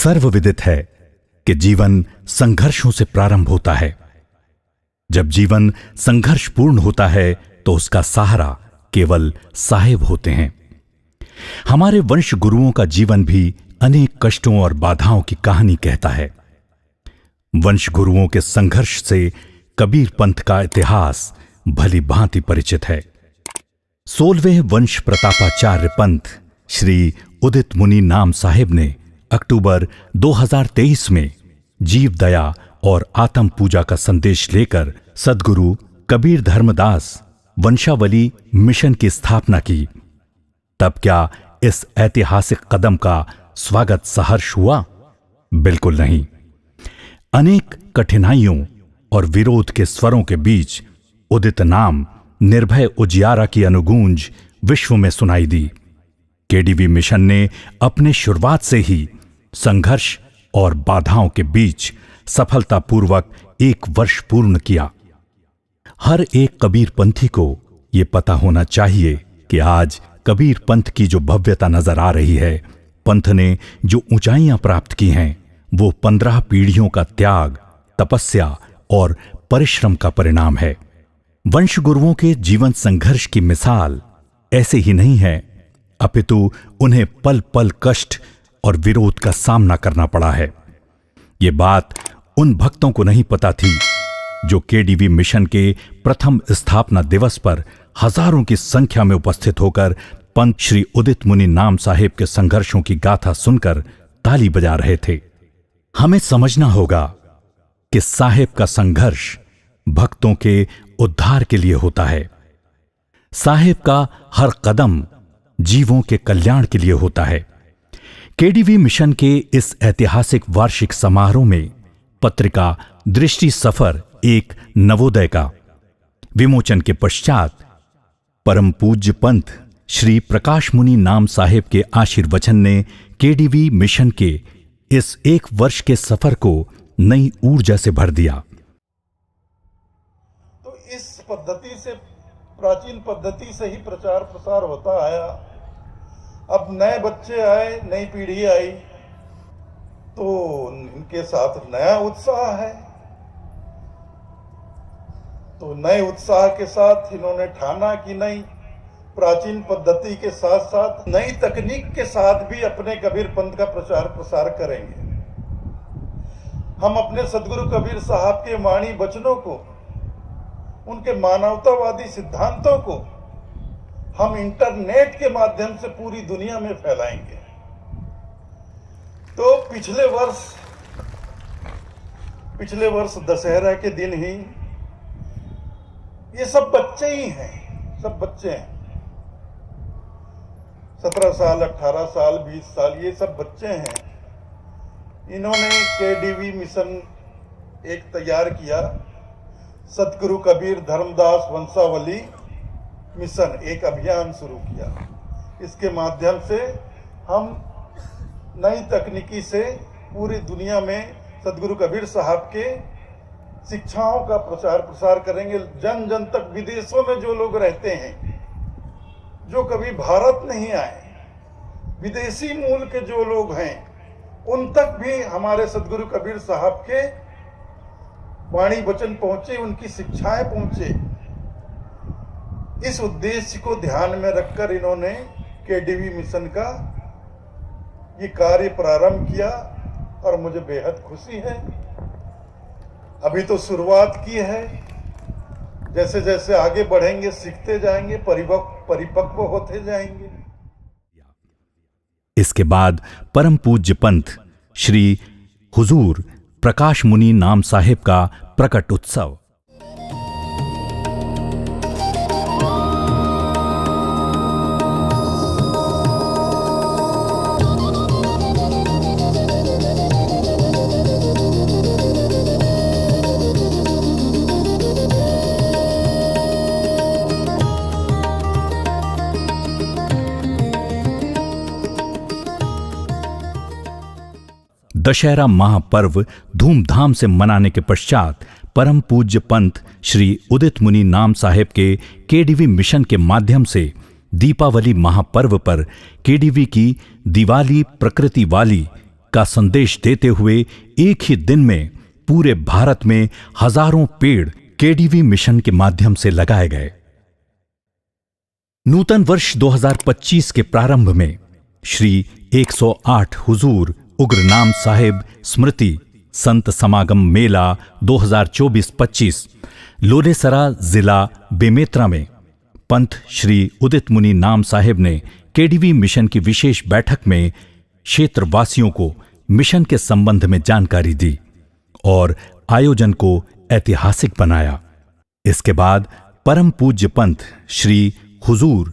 सर्वविदित है कि जीवन संघर्षों से प्रारंभ होता है। जब जीवन संघर्षपूर्ण होता है तो उसका सहारा केवल साहेब होते हैं। हमारे वंश गुरुओं का जीवन भी अनेक कष्टों और बाधाओं की कहानी कहता है। वंश गुरुओं के संघर्ष से कबीर पंथ का इतिहास भली भांति परिचित है। 16वें वंश प्रतापाचार्य पंथ श्री उदित मुनि नाम साहिब ने अक्टूबर 2023 में जीव दया और आत्म पूजा का संदेश लेकर सद्गुरु कबीर धर्मदास वंशावली मिशन की स्थापना की। तब क्या इस ऐतिहासिक कदम का स्वागत सहर्ष हुआ? बिल्कुल नहीं। अनेक कठिनाइयों और विरोध के स्वरों के बीच उदित नाम निर्भय उजियारा की अनुगूंज विश्व में सुनाई दी। केडीवी मिशन ने अपने शुरुआत से ही संघर्ष और बाधाओं के बीच सफलतापूर्वक 1 वर्ष पूर्ण किया। हर एक कबीर पंथी को यह पता होना चाहिए कि आज कबीर पंथ की जो भव्यता नजर आ रही है, पंथ ने जो ऊंचाइयां प्राप्त की हैं, वो 15 पीढ़ियों का त्याग, तपस्या और परिश्रम का परिणाम है। वंश गुरुओं के जीवन संघर्ष की मिसाल ऐसे ही नहीं है, अपितु उन्हें पल पल कष्ट और विरोध का सामना करना पड़ा है। ये बात उन भक्तों को नहीं पता थी जो केडीवी मिशन के प्रथम स्थापना दिवस पर हजारों की संख्या में उपस्थित होकर पंत श्री उदित मुनि नाम साहिब के संघर्षों की गाथा सुनकर ताली बजा रहे थे। हमें समझना होगा कि साहिब का संघर्ष भक्तों के उद्धार के लिए होता है। साहिब का हर कदम जीवों के कल्याण के लिए होता है। केडीवी मिशन के इस ऐतिहासिक वार्षिक समारोह में पत्रिका दृष्टि सफर एक नवोदय का विमोचन के पश्चात परम पूज्य पंथ श्री प्रकाश मुनि नाम साहिब के आशीर्वचन ने केडीवी मिशन के इस 1 वर्ष के सफर को नई ऊर्जा से भर दिया। तो इस पद्धति से, प्राचीन पद्धति से ही प्रचार प्रसार होता आया। अब नए बच्चे आए, नई पीढ़ी आई, तो इनके साथ नया उत्साह है। तो नए उत्साह के साथ इन्होंने ठाना कि नहीं, प्राचीन पद्धति के साथ साथ नई तकनीक के साथ भी अपने कबीर पंथ का प्रचार प्रसार करेंगे। हम अपने सदगुरु कबीर साहब के वाणी वचनों को, उनके मानवतावादी सिद्धांतों को हम इंटरनेट के माध्यम से पूरी दुनिया में फैलाएंगे। तो पिछले वर्ष दशहरा के दिन ही ये सब बच्चे ही हैं, सब बच्चे हैं, 17 साल, 18 साल, 20 साल, ये सब बच्चे हैं। इन्होंने केडीवी मिशन एक तैयार किया, सतगुरु कबीर धर्मदास वंशावली मिशन, एक अभियान शुरू किया। इसके माध्यम से हम नई तकनीकी से पूरी दुनिया में सतगुरु कबीर साहब के शिक्षाओं का प्रचार प्रसार करेंगे। जन जन तक, विदेशों में जो लोग रहते हैं, जो कभी भारत नहीं आए, विदेशी मूल के जो लोग हैं, उन तक भी हमारे सतगुरु कबीर साहब के वाणी वचन पहुंचे, उनकी शिक्षाएं पहुंचे। इस उद्देश्य को ध्यान में रखकर इन्होंने केडीवी मिशन का ये कार्य प्रारंभ किया और मुझे बेहद खुशी है। अभी तो शुरुआत की है, जैसे जैसे आगे बढ़ेंगे, सीखते जाएंगे, परिपक्व होते जाएंगे। इसके बाद परम पूज्य पंथ श्री हुजूर प्रकाश मुनि नाम साहिब का प्रकट उत्सव। दशहरा महापर्व धूमधाम से मनाने के पश्चात परम पूज्य पंथ श्री उदित मुनि नाम साहिब के केडीवी मिशन के माध्यम से दीपावली महापर्व पर केडीवी की दिवाली प्रकृति वाली का संदेश देते हुए एक ही दिन में पूरे भारत में हजारों पेड़ केडीवी मिशन के माध्यम से लगाए गए। नूतन वर्ष 2025 के प्रारंभ में श्री 108 हुजूर उग्रनाम साहिब स्मृति संत समागम मेला 2024-25 लोलेसरा जिला बेमेतरा में पंत श्री उदित मुनि नाम साहिब ने केडीवी मिशन की विशेष बैठक में क्षेत्रवासियों को मिशन के संबंध में जानकारी दी और आयोजन को ऐतिहासिक बनाया। इसके बाद परम पूज्य पंत श्री हुजूर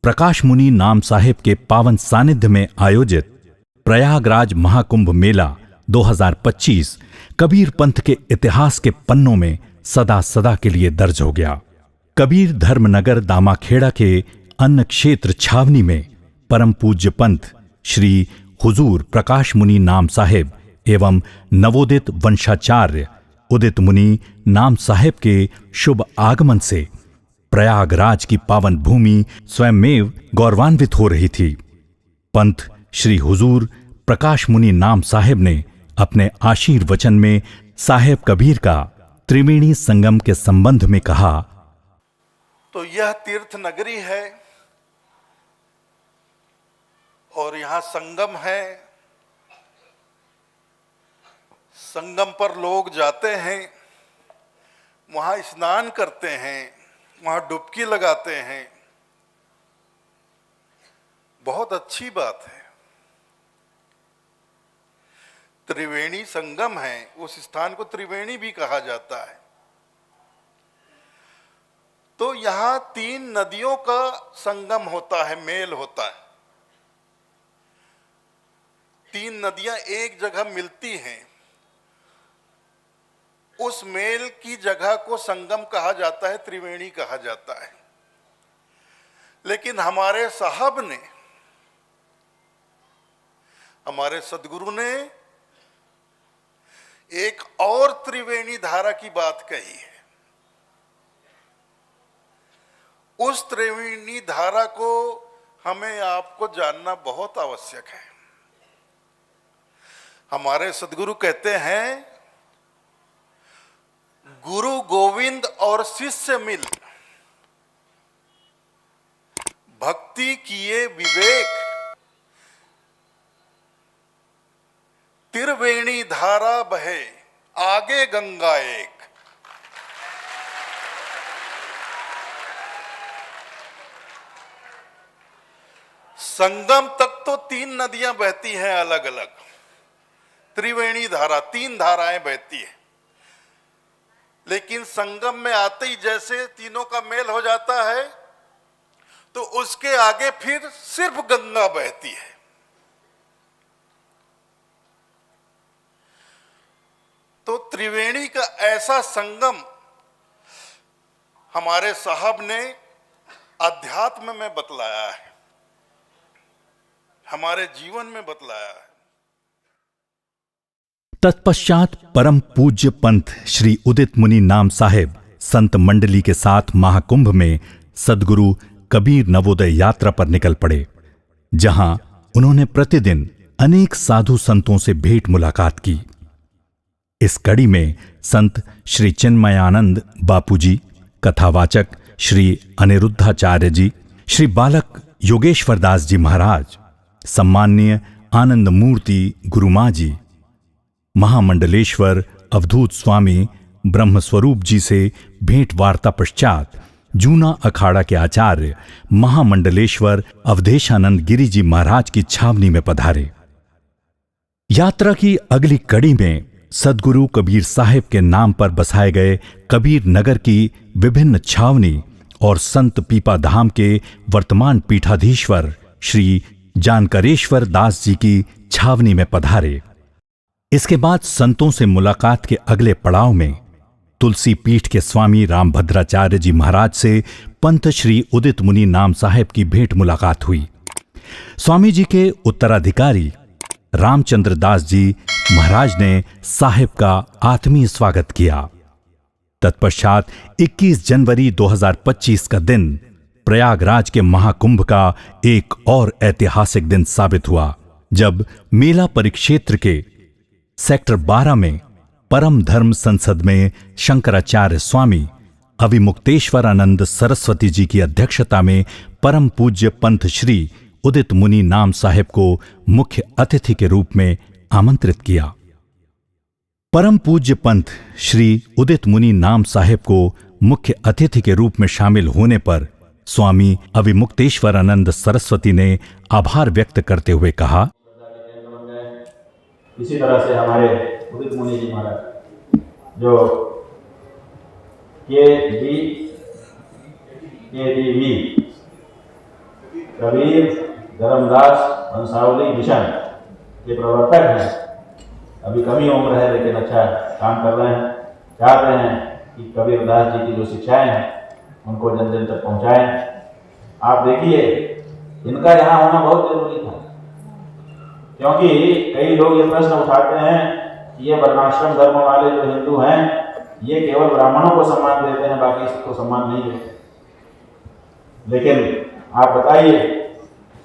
प्रकाश मुनि नाम साहिब के पावन सानिध्य में आयोजित प्रयागराज महाकुंभ मेला 2025 कबीर पंथ के इतिहास के पन्नों में सदा सदा के लिए दर्ज हो गया। कबीर धर्मनगर दामाखेड़ा के अन्न क्षेत्र छावनी में परम पूज्य पंथ श्री हुजूर प्रकाश मुनि नाम साहिब एवं नवोदित वंशाचार्य उदित मुनि नाम साहिब के शुभ आगमन से प्रयागराज की पावन भूमि स्वयंमेव गौरवान्वित हो रही थी। पंत श्री हुजूर प्रकाश मुनि नाम साहिब ने अपने आशीर्वचन में साहेब कबीर का त्रिवेणी संगम के संबंध में कहा, तो यह तीर्थ नगरी है और यहां संगम है। संगम पर लोग जाते हैं, वहां स्नान करते हैं, वहां डुबकी लगाते हैं। बहुत अच्छी बात है। त्रिवेणी संगम है, उस स्थान को त्रिवेणी भी कहा जाता है। तो यहां 3 नदियों का संगम होता है, मेल होता है। 3 नदियां एक जगह मिलती हैं, उस मेल की जगह को संगम कहा जाता है, त्रिवेणी कहा जाता है। लेकिन हमारे साहब ने, हमारे सदगुरु ने एक और त्रिवेणी धारा की बात कही है। उस त्रिवेणी धारा को हमें आपको जानना बहुत आवश्यक है। हमारे सदगुरु कहते हैं, गुरु गोविंद और शिष्य मिल भक्ति किए विवेक, त्रिवेणी धारा बहे आगे गंगा एक। संगम तक तो 3 नदियां बहती हैं अलग अलग, त्रिवेणी धारा 3 धाराएं बहती है। लेकिन संगम में आते ही जैसे तीनों का मेल हो जाता है, तो उसके आगे फिर सिर्फ गंगा बहती है। तो त्रिवेणी का ऐसा संगम हमारे साहब ने अध्यात्म में बतलाया है, हमारे जीवन में बतलाया है। तत्पश्चात परम पूज्य पंथ श्री उदित मुनि नाम साहिब संत मंडली के साथ महाकुंभ में सद्गुरु कबीर नवोदय यात्रा पर निकल पड़े, जहां उन्होंने प्रतिदिन अनेक साधु संतों से भेंट मुलाकात की। इस कड़ी में संत श्री चिन्मयानंद बापूजी, कथावाचक श्री अनिरुद्धाचार्य जी, श्री बालक योगेश्वर दास जी महाराज, सम्माननीय आनंद मूर्ति गुरुमा जी, महामंडलेश्वर अवधूत स्वामी ब्रह्मस्वरूप जी से भेंट वार्ता पश्चात जूना अखाड़ा के आचार्य महामंडलेश्वर अवधेशानंद गिरी जी महाराज की छावनी में पधारे। यात्रा की अगली कड़ी में सद्गुरु कबीर साहिब के नाम पर बसाए गए कबीर नगर की विभिन्न छावनी और संत पीपा धाम के वर्तमान पीठाधीश्वर श्री जानकरेश्वर दास जी की छावनी में पधारे। इसके बाद संतों से मुलाकात के अगले पड़ाव में तुलसी पीठ के स्वामी रामभद्राचार्य जी महाराज से पंत श्री उदित मुनि नाम साहिब की भेंट मुलाकात हुई। स्वामी जी के उत्तराधिकारी रामचंद्र दास जी महाराज ने साहिब का आत्मीय स्वागत किया। तत्पश्चात 21 जनवरी 2025 का दिन प्रयागराज के महाकुंभ का एक और ऐतिहासिक दिन साबित हुआ, जब मेला परिक्षेत्र के सेक्टर 12 में परम धर्म संसद में शंकराचार्य स्वामी अविमुक्तेश्वरानंद सरस्वती जी की अध्यक्षता में परम पूज्य पंथ श्री उदित मुनि नाम साहेब को मुख्य अतिथि के रूप में आमंत्रित किया। परम पूज्य पंथ श्री उदित मुनि नाम साहेब को मुख्य अतिथि के रूप में शामिल होने पर स्वामी अविमुक्तेश्वरानंद सरस्वती ने आभार व्यक्त करते हुए कहा, इसी तरह से हमारे उदित मुनि जी महाराज जो KDV कबीर धर्मदास वंशावली मिशन के प्रवर्तक हैं। अभी कम ही उम्र है लेकिन अच्छा काम कर रहे हैं। चाह रहे हैं कि कबीरदास जी की जो शिक्षाएं हैं उनको जन जन तक पहुंचाएं। आप देखिए इनका यहाँ होना बहुत जरूरी था, क्योंकि कई लोग ये प्रश्न उठाते हैं कि ये वर्णाश्रम धर्म वाले जो हिंदू हैं ये केवल ब्राह्मणों को सम्मान देते हैं, बाकी सबको सम्मान नहीं देते। लेकिन आप बताइए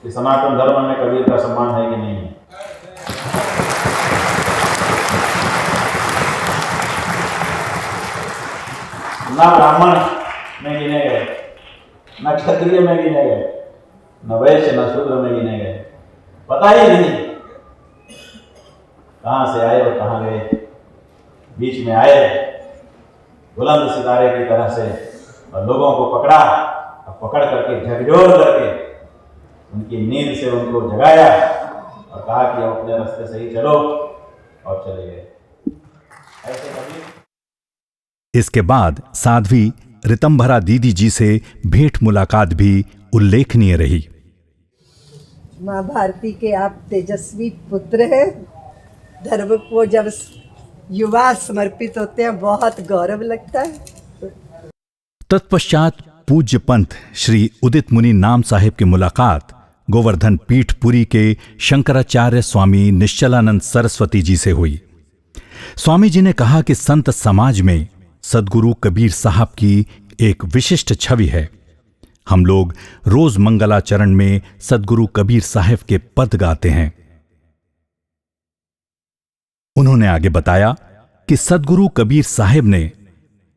कि सनातन धर्म में कबीर का सम्मान है कि नहीं है? ना ब्राह्मण में गिने गए, न क्षत्रिय में गिने गए, न वैश्य न शूद्र में गिने गए। पता ही नहीं कहाँ से आए और कहाँ गए। बीच में आए बुलंद सितारे की तरह से और लोगों को पकड़ा और पकड़ करके झकझोर करके उनकी नींद से उनको जगाया और कहा कि अपने रास्ते से ही चलो, और चले गए। ऐसे कभी इसके बाद साध्वी ऋतंभरा दीदी जी से भेंट मुलाकात भी उल्लेखनीय रही। माँ भारती के आप तेजस्वी पुत्र हैं। धर्म को जब युवा समर्पित होते हैं बहुत गौरव लगता है। तत्पश्चात पूज्य पंथ श्री उदित मुनि नाम साहेब की मुलाकात गोवर्धन पीठ पुरी के शंकराचार्य स्वामी निश्चलानंद सरस्वती जी से हुई। स्वामी जी ने कहा कि संत समाज में सद्गुरु कबीर साहब की एक विशिष्ट छवि है। हम लोग रोज मंगलाचरण में सद्गुरु कबीर साहब के पद गाते हैं। उन्होंने आगे बताया कि सद्गुरु कबीर साहब ने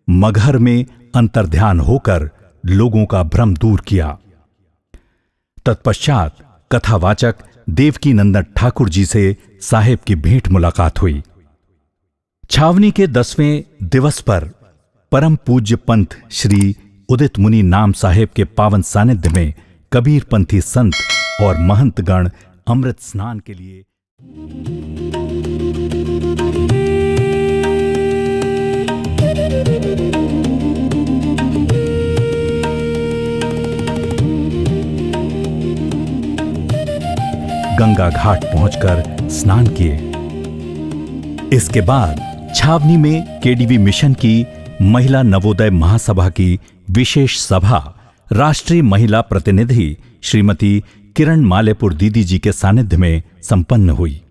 मगहर में अंतर्ध्यान होकर लोगों का भ्रम दूर किया। तत्पश्चात कथावाचक देवकी नंदन ठाकुर जी से साहेब की भेंट मुलाकात हुई। छावनी के 10वें दिवस पर परम पूज्य पंथ श्री उदित मुनि नाम साहेब के पावन सानिध्य में कबीर पंथी संत और महंतगण अमृत स्नान के लिए गंगा घाट पहुंचकर स्नान किए। इसके बाद छावनी में केडीवी मिशन की महिला नवोदय महासभा की विशेष सभा राष्ट्रीय महिला प्रतिनिधि श्रीमती किरण मालेपुर दीदी जी के सानिध्य में संपन्न हुई।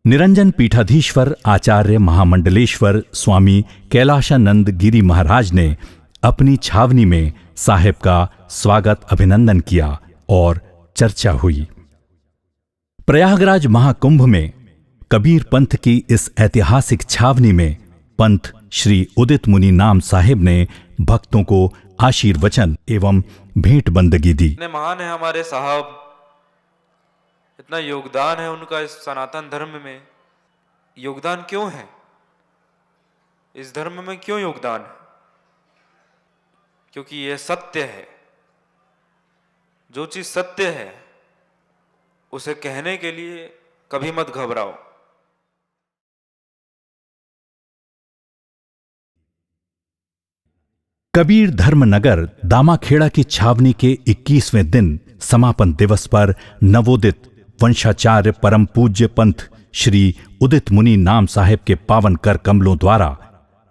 निरंजन पीठाधीश्वर आचार्य महामंडलेश्वर स्वामी कैलाशानंद गिरी महाराज ने अपनी छावनी में साहेब का स्वागत अभिनंदन किया और चर्चा हुई। प्रयागराज महाकुंभ में कबीर पंथ की इस ऐतिहासिक छावनी में पंथ श्री उदित मुनि नाम साहेब ने भक्तों को आशीर्वचन एवं भेंट बंदगी दी। इतने महान है हमारे साहब, इतना योगदान है उनका इस सनातन धर्म में। योगदान क्यों है? इस धर्म में क्यों योगदान है? क्योंकि यह सत्य है। जो चीज सत्य है उसे कहने के लिए कभी मत घबराओ। कबीर धर्मनगर दामाखेड़ा की छावनी के 21वें दिन समापन दिवस पर नवोदित वंशाचार्य परम पूज्य पंथ श्री उदित मुनि नाम साहेब के पावन कर कमलों द्वारा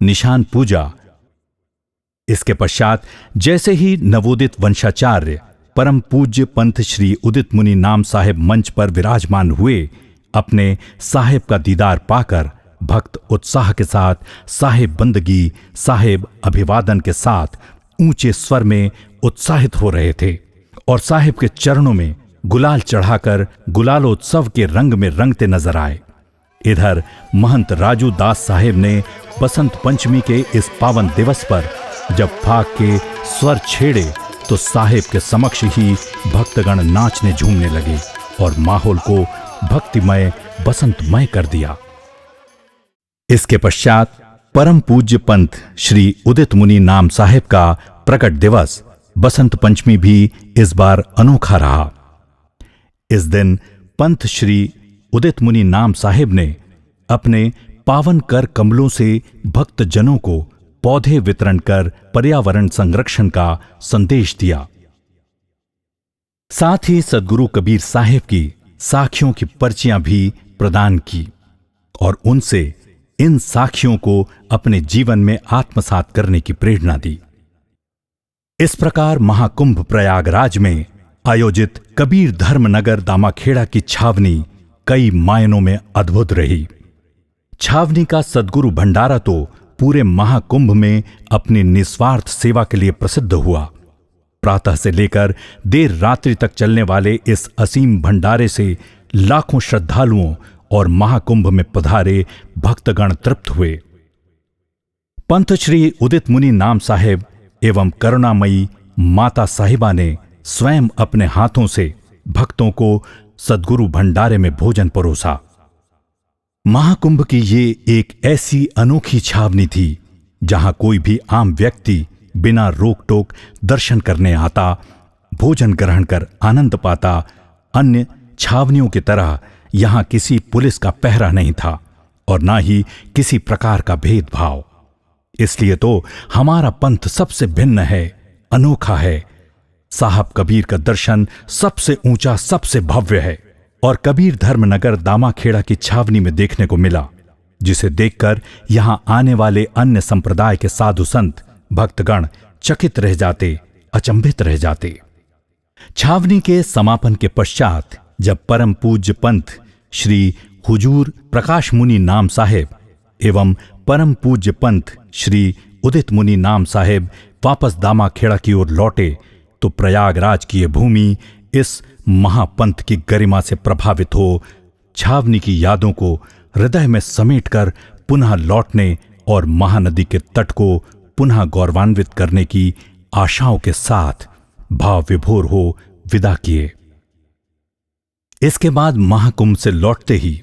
निशान पूजा। इसके पश्चात जैसे ही नवोदित वंशाचार्य परम पूज्य पंथ श्री उदित मुनि नाम साहेब मंच पर विराजमान हुए, अपने साहेब का दीदार पाकर भक्त उत्साह के साथ साहेब बंदगी, साहेब अभिवादन के साथ ऊंचे स्वर में उत्साहित हो रहे थे और साहेब के चरणों में गुलाल चढ़ाकर गुलालोत्सव के रंग में रंगते नजर आए। इधर महंत राजू दास साहेब ने बसंत पंचमी के इस पावन दिवस पर जब फाग के स्वर छेड़े तो साहेब के समक्ष ही भक्तगण नाचने झूमने लगे और माहौल को भक्तिमय बसंतमय कर दिया। इसके पश्चात परम पूज्य पंथ श्री उदित मुनि नाम साहेब का प्रकट दिवस बसंत पंचमी भी इस बार अनोखा रहा। इस दिन पंथ श्री उदित मुनि नाम साहेब ने अपने पावन कर कमलों से भक्त जनों को पौधे वितरण कर पर्यावरण संरक्षण का संदेश दिया। साथ ही सदगुरु कबीर साहेब की साखियों की पर्चियां भी प्रदान की और उनसे इन साखियों को अपने जीवन में आत्मसात करने की प्रेरणा दी। इस प्रकार महाकुंभ प्रयागराज में आयोजित कबीर धर्मनगर दामाखेड़ा की छावनी कई मायनों में अद्भुत रही। छावनी का सदगुरु भंडारा तो पूरे महाकुंभ में अपनी निस्वार्थ सेवा के लिए प्रसिद्ध हुआ। प्रातः से लेकर देर रात्रि तक चलने वाले इस असीम भंडारे से लाखों श्रद्धालुओं और महाकुंभ में पधारे भक्तगण तृप्त हुए। पंथ श्री उदित मुनि नाम साहेब एवं करुणामयी माता साहिबा ने स्वयं अपने हाथों से भक्तों को सदगुरु भंडारे में भोजन परोसा। महाकुंभ की ये एक ऐसी अनोखी छावनी थी जहां कोई भी आम व्यक्ति बिना रोक टोक दर्शन करने आता, भोजन ग्रहण कर आनंद पाता। अन्य छावनियों की तरह यहां किसी पुलिस का पहरा नहीं था और ना ही किसी प्रकार का भेदभाव। इसलिए तो हमारा पंथ सबसे भिन्न है, अनोखा है। साहब कबीर का दर्शन सबसे ऊंचा, सबसे भव्य है और कबीर धर्मनगर दामाखेड़ा की छावनी में देखने को मिला, जिसे देखकर यहां आने वाले अन्य संप्रदाय के साधु संत भक्तगण चकित रह जाते, अचंभित रह जाते। छावनी के समापन के पश्चात जब परम पूज्य पंथ श्री हुजूर प्रकाश मुनि नाम साहेब एवं परम पूज्य पंथ श्री उदित मुनि नाम साहेब वापस दामाखेड़ा की ओर लौटे तो प्रयागराज की ये भूमि इस महापंथ की गरिमा से प्रभावित हो छावनी की यादों को हृदय में समेटकर पुनः लौटने और महानदी के तट को पुनः गौरवान्वित करने की आशाओं के साथ भाव विभोर हो विदा किए। इसके बाद महाकुंभ से लौटते ही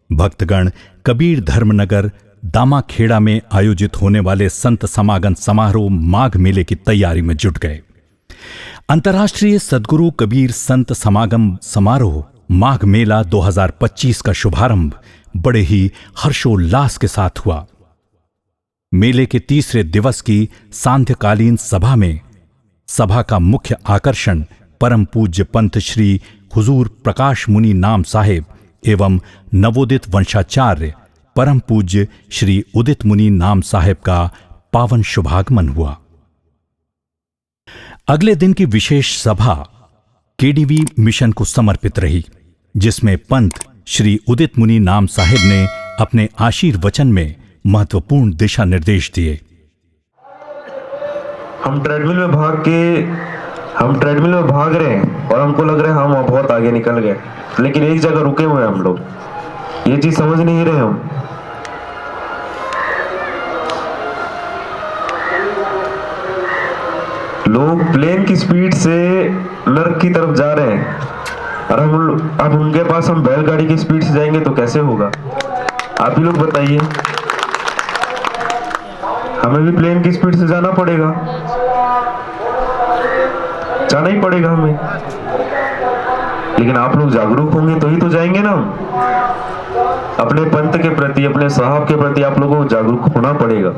भक्तगण कबीर धर्मनगर दामाखेड़ा में आयोजित होने वाले संत समागम समारोह माघ मेले की तैयारी में जुट गए। अंतर्राष्ट्रीय सदगुरु कबीर संत समागम समारोह माघ मेला 2025 का शुभारंभ बड़े ही हर्षोल्लास के साथ हुआ। मेले के तीसरे दिवस की सांध्यकालीन सभा में सभा का मुख्य आकर्षण परम पूज्य पंथ श्री हुजूर प्रकाश मुनि नाम साहेब एवं नवोदित वंशाचार्य परम पूज्य श्री उदित मुनि नाम साहेब का पावन शुभागमन हुआ। अगले दिन की विशेष सभा केडीवी मिशन को समर्पित रही, जिसमें पंथ श्री उदित मुनि नाम साहेब ने अपने आशीर्वचन में महत्वपूर्ण दिशा निर्देश दिए। हम ट्रेडमिल में भाग रहे हैं और हमको लग रहा है हम बहुत आगे निकल गए, लेकिन एक जगह रुके हुए हैं हम लोग। ये चीज समझ नहीं रहे हम। लोग प्लेन की स्पीड से नर्क की तरफ जा रहे हैं और अब उनके पास हम बैलगाड़ी की स्पीड से जाएंगे तो कैसे होगा? आप ही लोग बताइए। हमें भी प्लेन की स्पीड से जाना पड़ेगा, जाना ही पड़ेगा हमें। लेकिन आप लोग जागरूक होंगे तो ही तो जाएंगे ना। अपने पंथ के प्रति, अपने साहब के प्रति आप लोगों को जागरूक होना पड़ेगा।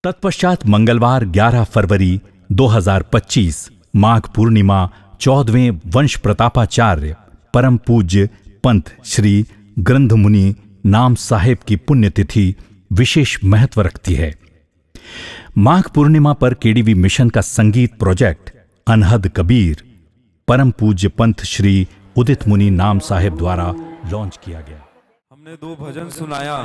तत्पश्चात मंगलवार 11 फरवरी 2025 माघ पूर्णिमा 14वें वंश प्रतापाचार्य परम पूज्य पंथ श्री ग्रंथ मुनि नाम साहेब की पुण्यतिथि विशेष महत्व रखती है। माघ पूर्णिमा पर केडीवी मिशन का संगीत प्रोजेक्ट अनहद कबीर परम पूज्य पंथ श्री उदित मुनि नाम साहेब द्वारा लॉन्च किया गया। हमने 2 भजन सुनाया।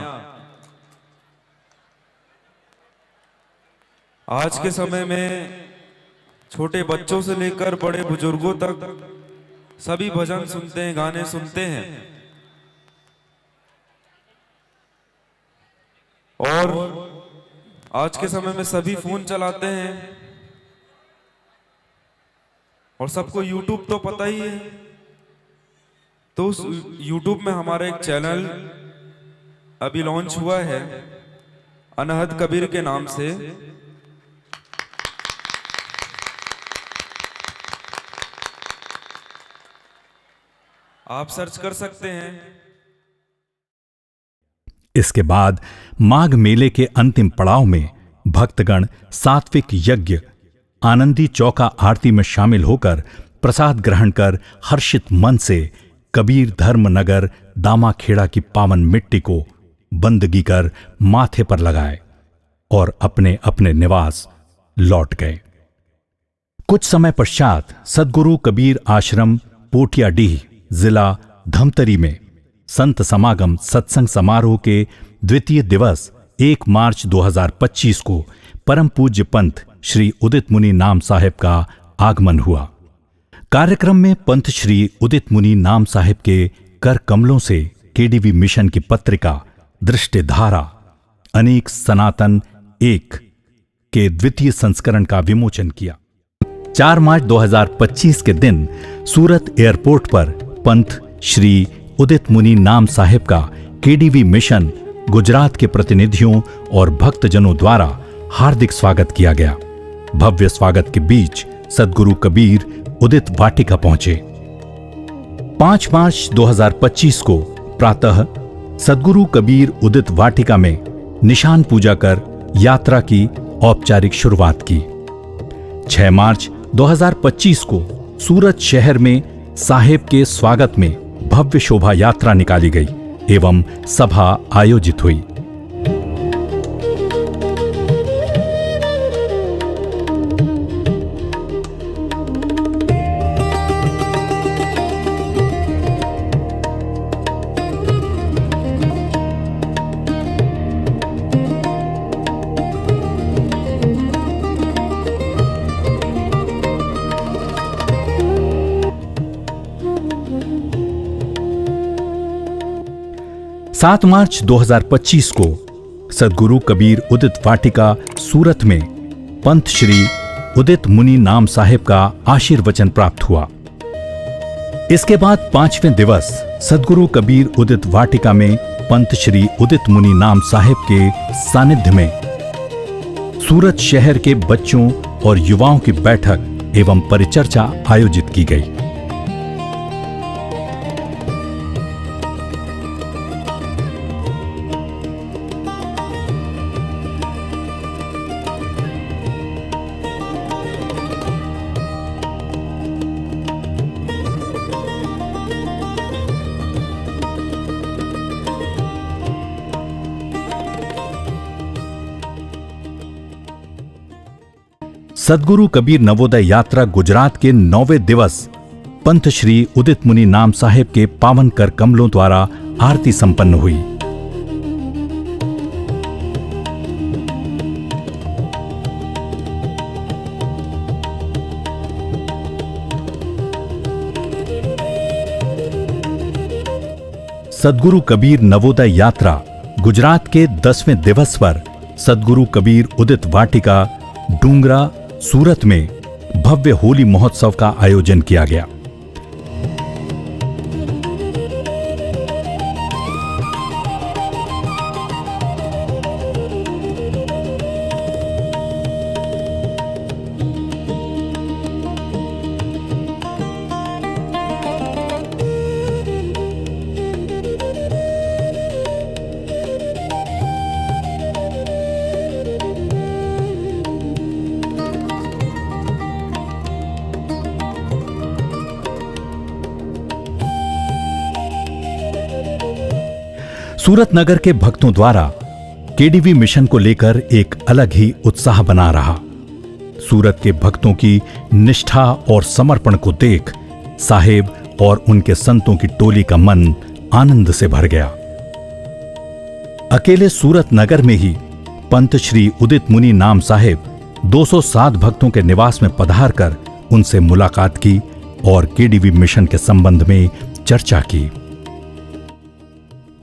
आज के समय में छोटे बच्चों से लेकर बड़े बुजुर्गों तक सभी भजन सुनते हैं, गाने सुनते हैं। और आज के समय में सभी फोन चलाते हैं और सबको YouTube तो पता ही है। तो उस YouTube में हमारा एक चैनल अभी लॉन्च हुआ है अनहद कबीर के नाम से। आप सर्च कर सकते हैं। इसके बाद माघ मेले के अंतिम पड़ाव में भक्तगण सात्विक यज्ञ आनंदी चौका आरती में शामिल होकर प्रसाद ग्रहण कर हर्षित मन से कबीर धर्म नगर दामाखेड़ा की पावन मिट्टी को बंदगी कर माथे पर लगाए और अपने अपने निवास लौट गए। कुछ समय पश्चात सदगुरु कबीर आश्रम पोटियाडीह जिला धमतरी में संत समागम सत्संग समारोह के द्वितीय दिवस 1 मार्च 2025 को परम पूज्य पंत श्री उदित मुनि नाम साहेब का आगमन हुआ। कार्यक्रम में पंत श्री उदित मुनि नाम साहेब के कर कमलों से केडीवी मिशन की पत्रिका दृष्टिधारा अनेक सनातन 1 के द्वितीय संस्करण का विमोचन किया। 4 मार्च 2025 के दिन सूरत एयरपोर्ट पर पंत श्री उदित मुनि नाम साहेब का केडीवी मिशन गुजरात के प्रतिनिधियों और भक्तजनों द्वारा हार्दिक स्वागत किया गया। भव्य स्वागत के बीच सदगुरु कबीर उदित वाटिका पहुंचे। 5 मार्च 2025 को प्रातः सदगुरु कबीर उदित वाटिका में निशान पूजा कर यात्रा की औपचारिक शुरुआत की। 6 मार्च 2025 को सूरत शहर में साहेब के स्वागत में भव्य शोभा यात्रा निकाली गई एवं सभा आयोजित हुई। सात मार्च 2025 को सदगुरु कबीर उदित वाटिका सूरत में पंत श्री उदित मुनि नाम साहेब का आशीर्वचन प्राप्त हुआ। इसके बाद 5वें दिवस सदगुरु कबीर उदित वाटिका में पंत श्री उदित मुनि नाम साहेब के सानिध्य में सूरत शहर के बच्चों और युवाओं की बैठक एवं परिचर्चा आयोजित की गई। सदगुरु कबीर नवोदय यात्रा गुजरात के 9वें दिवस पंत श्री उदित मुनि नाम साहेब के पावन कर कमलों द्वारा आरती संपन्न हुई। सदगुरु कबीर नवोदय यात्रा गुजरात के 10वें दिवस पर सदगुरु कबीर उदित वाटिका डूंगरा सूरत में भव्य होली महोत्सव का आयोजन किया गया। सूरत नगर के भक्तों द्वारा केडीवी मिशन को लेकर एक अलग ही उत्साह बना रहा। सूरत के भक्तों की निष्ठा और समर्पण को देख साहेब और उनके संतों की टोली का मन आनंद से भर गया। अकेले सूरत नगर में ही पंत श्री उदित मुनि नाम साहेब 207 भक्तों के निवास में पधार कर उनसे मुलाकात की और केडीवी मिशन के संबंध में चर्चा की।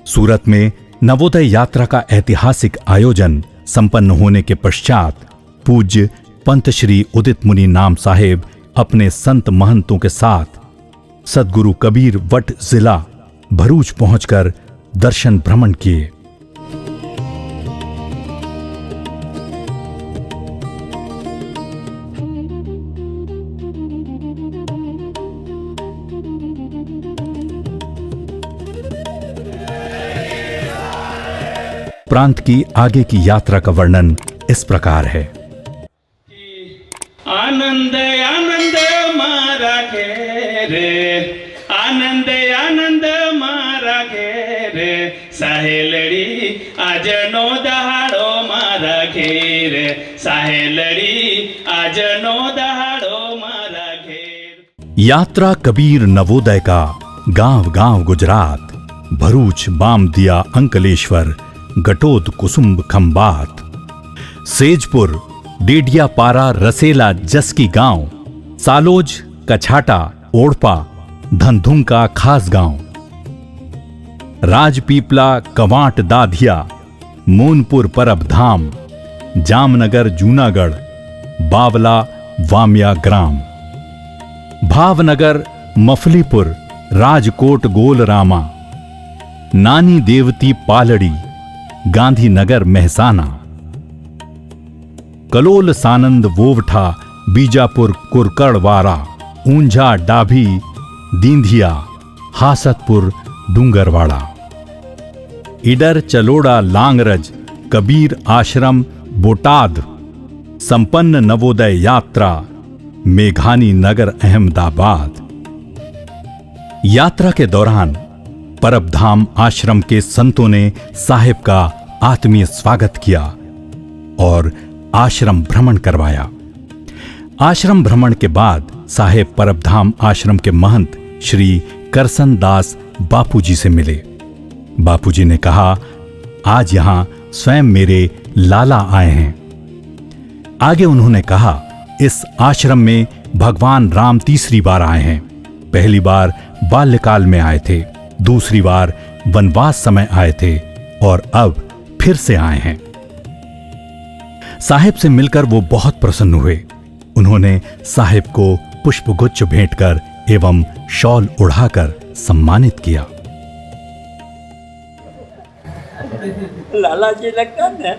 सूरत में नवोदय यात्रा का ऐतिहासिक आयोजन संपन्न होने के पश्चात पूज्य पंत श्री उदित मुनि नाम साहेब अपने संत महंतों के साथ सदगुरु कबीर वट जिला भरूच पहुंचकर दर्शन भ्रमण किए। प्रांत की आगे की यात्रा का वर्णन इस प्रकार है। आनंद आनंद मारा घेरे, आनंद आनंद मारा घेरे, साहेलड़ी आज नो दहाड़ो मारा घेरे, साहेलड़ी आज नो दहाड़ो मारा घेर। यात्रा कबीर नवोदय का गांव गांव गुजरात, भरूच बामदिया अंकलेश्वर, गटोद कुसुम्ब खंबात, सेजपुर डेडियापारा रसेला जसकी गांव, सालोज कछाटा ओड़पा धनधुंका खास गांव, राजपीपला कवांट दाधिया, मोनपुर परब धाम, जामनगर जूनागढ़, बावला वामिया ग्राम, भावनगर मफलीपुर, राजकोट गोलरामा, नानी देवती पालड़ी, गांधीनगर महसाना, कलोल सानंद वोवठा, बीजापुर कुरकड़वारा, ऊंझा डाभी दींधिया, हासतपुर डूंगरवाड़ा, इडर चलोड़ा लांगरज, कबीर आश्रम बोटाद, संपन्न नवोदय यात्रा मेघानी नगर अहमदाबाद। यात्रा के दौरान परबधाम आश्रम के संतों ने साहिब का आत्मीय स्वागत किया और आश्रम भ्रमण करवाया। आश्रम भ्रमण के बाद साहिब परबधाम आश्रम के महंत श्री करसन दास बापूजी से मिले। बापूजी ने कहा, आज यहां स्वयं मेरे लाला आए हैं। आगे उन्होंने कहा, इस आश्रम में भगवान राम तीसरी बार आए हैं। पहली बार बाल्यकाल में आए थे, दूसरी बार वनवास समय आए थे और अब फिर से आए हैं। साहिब से मिलकर वो बहुत प्रसन्न हुए। उन्होंने साहिब को पुष्पगुच्छ भेंट कर एवं शॉल उड़ाकर सम्मानित किया। लाला जी लगता है।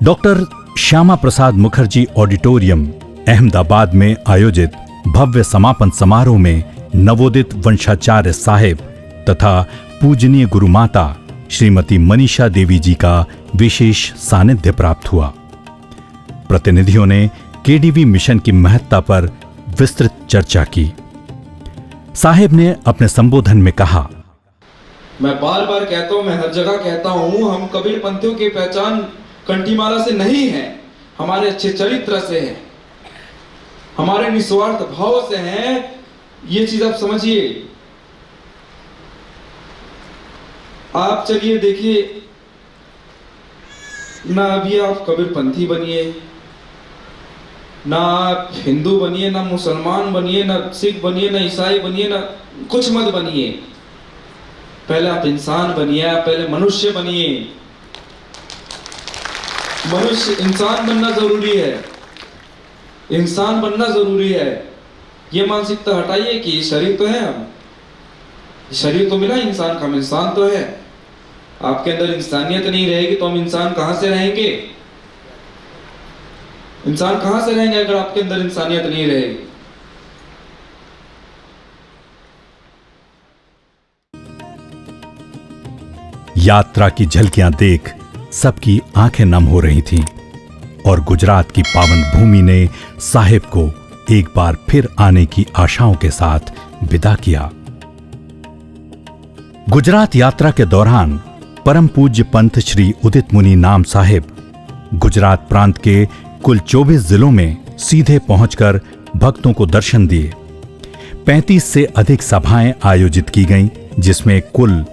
डॉक्टर श्यामा प्रसाद मुखर्जी ऑडिटोरियम अहमदाबाद में आयोजित भव्य समापन समारोह में नवोदित वंशाचार्य साहिब तथा पूजनीय गुरुमाता श्रीमती मनीषा देवी जी का विशेष सानिध्य प्राप्त हुआ। प्रतिनिधियों ने केडीवी मिशन की महत्ता पर विस्तृत चर्चा की। साहिब ने अपने संबोधन में कहा, मैं बार बार कहता हूं, मैं हर जगह कहता हूं, हम कबीर पंथियों की पहचान कंठीमाला से नहीं है, हमारे अच्छे चरित्र से है, हमारे निस्वार्थ भाव से हैं। ये चीज आप समझिए। आप चलिए देखिए ना, अभी आप कबीरपंथी बनिए, ना आप हिंदू बनिए, ना मुसलमान बनिए, ना सिख बनिए, ना ईसाई बनिए, ना कुछ मत बनिए। पहले आप इंसान बनिए, आप पहले मनुष्य बनिए। मनुष्य इंसान बनना जरूरी है, इंसान बनना जरूरी है। ये मानसिकता हटाइए कि शरीर तो है, हम शरीर तो मिला इंसान का, हम इंसान तो है। आपके अंदर इंसानियत नहीं रहेगी तो हम इंसान कहां से रहेंगे? इंसान कहां से रहेंगे अगर आपके अंदर इंसानियत नहीं रहेगी? यात्रा की झलकियां देख सबकी आंखें नम हो रही थीं और गुजरात की पावन भूमि ने साहिब को एक बार फिर आने की आशाओं के साथ विदा किया। गुजरात यात्रा के दौरान परम पूज्य पंत श्री उदित मुनि नाम साहिब गुजरात प्रांत के कुल 24 जिलों में सीधे पहुंचकर भक्तों को दर्शन दिए। 35 से अधिक सभाएं आयोजित की गईं, जिसमें कुल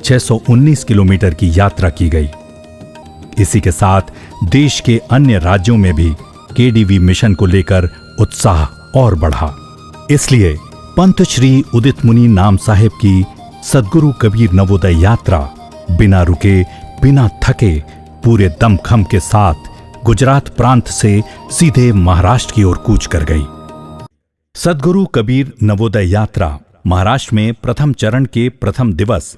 619 किलोमीटर की यात्रा की गई। इसी के साथ देश के अन्य राज्यों में भी केडीवी मिशन को लेकर उत्साह और बढ़ा। इसलिए पंत श्री उदित मुनि नाम साहेब की सद्गुरु कबीर नवोदय यात्रा बिना रुके, बिना थके, पूरे दमखम के साथ गुजरात प्रांत से सीधे महाराष्ट्र की ओर कूच कर गई। सद्गुरु कबीर नवोदय यात्रा महाराष्ट्र में प्रथम चरण के प्रथम दिवस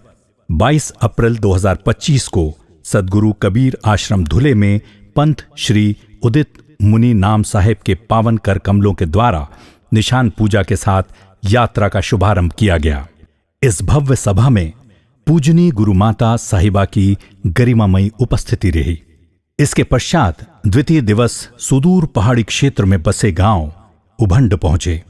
22 अप्रैल 2025 को सद्गुरु कबीर आश्रम धुले में पंत श्री उदित मुनि नाम साहेब के पावन कर कमलों के द्वारा निशान पूजा के साथ यात्रा का शुभारंभ किया गया। इस भव्य सभा में पूजनीय गुरु माता साहिबा की गरिमामयी उपस्थिति रही। इसके पश्चात द्वितीय दिवस सुदूर पहाड़ी क्षेत्र में बसे गांव उभंड पहुंचे।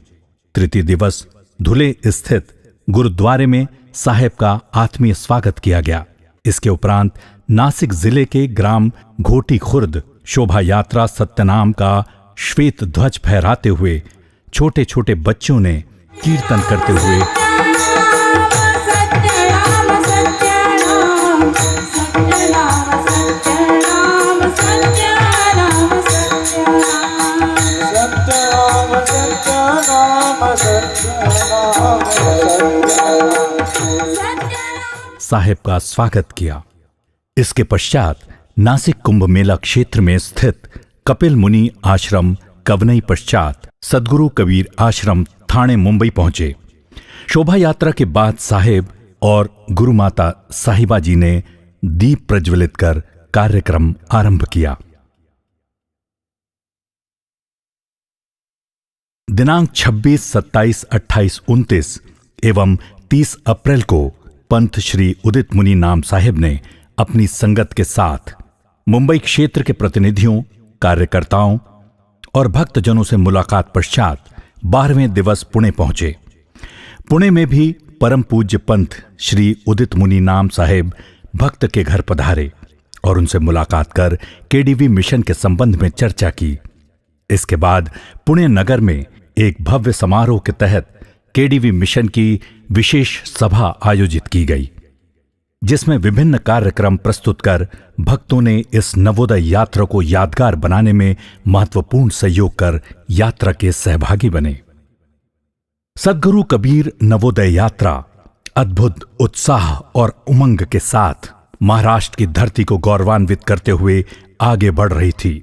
तृतीय दिवस धुले स्थित गुरुद्वारे में साहेब का आत्मीय स्वागत किया गया। इसके उपरांत नासिक जिले के ग्राम घोटी खुर्द शोभा यात्रा सत्यनाम का श्वेत ध्वज फहराते हुए छोटे छोटे बच्चों ने कीर्तन करते हुए साहेब का स्वागत किया। इसके पश्चात नासिक कुंभ मेला क्षेत्र में स्थित कपिल मुनि आश्रम कवनई पश्चात सद्गुरु कबीर आश्रम थाने मुंबई पहुंचे। शोभा यात्रा के बाद साहेब और गुरु माता साहिबा जी ने दीप प्रज्वलित कर कार्यक्रम आरंभ किया। दिनांक 26, 27, 28, 29 एवं 30 अप्रैल को पंत श्री उदित मुनि नाम साहेब ने अपनी संगत के साथ मुंबई क्षेत्र के प्रतिनिधियों, कार्यकर्ताओं और भक्तजनों से मुलाकात पश्चात 12वें दिवस पुणे पहुंचे। पुणे में भी परम पूज्य पंत श्री उदित मुनि नाम साहेब भक्त के घर पधारे और उनसे मुलाकात कर केडीवी मिशन के संबंध में चर्चा की। इसके बाद पुणे नगर में एक भव्य समारोह के तहत केडीवी मिशन की विशेष सभा आयोजित की गई, जिसमें विभिन्न कार्यक्रम प्रस्तुत कर भक्तों ने इस नवोदय यात्रा को यादगार बनाने में महत्वपूर्ण सहयोग कर यात्रा के सहभागी बने। सद्गुरु कबीर नवोदय यात्रा अद्भुत उत्साह और उमंग के साथ महाराष्ट्र की धरती को गौरवान्वित करते हुए आगे बढ़ रही थी।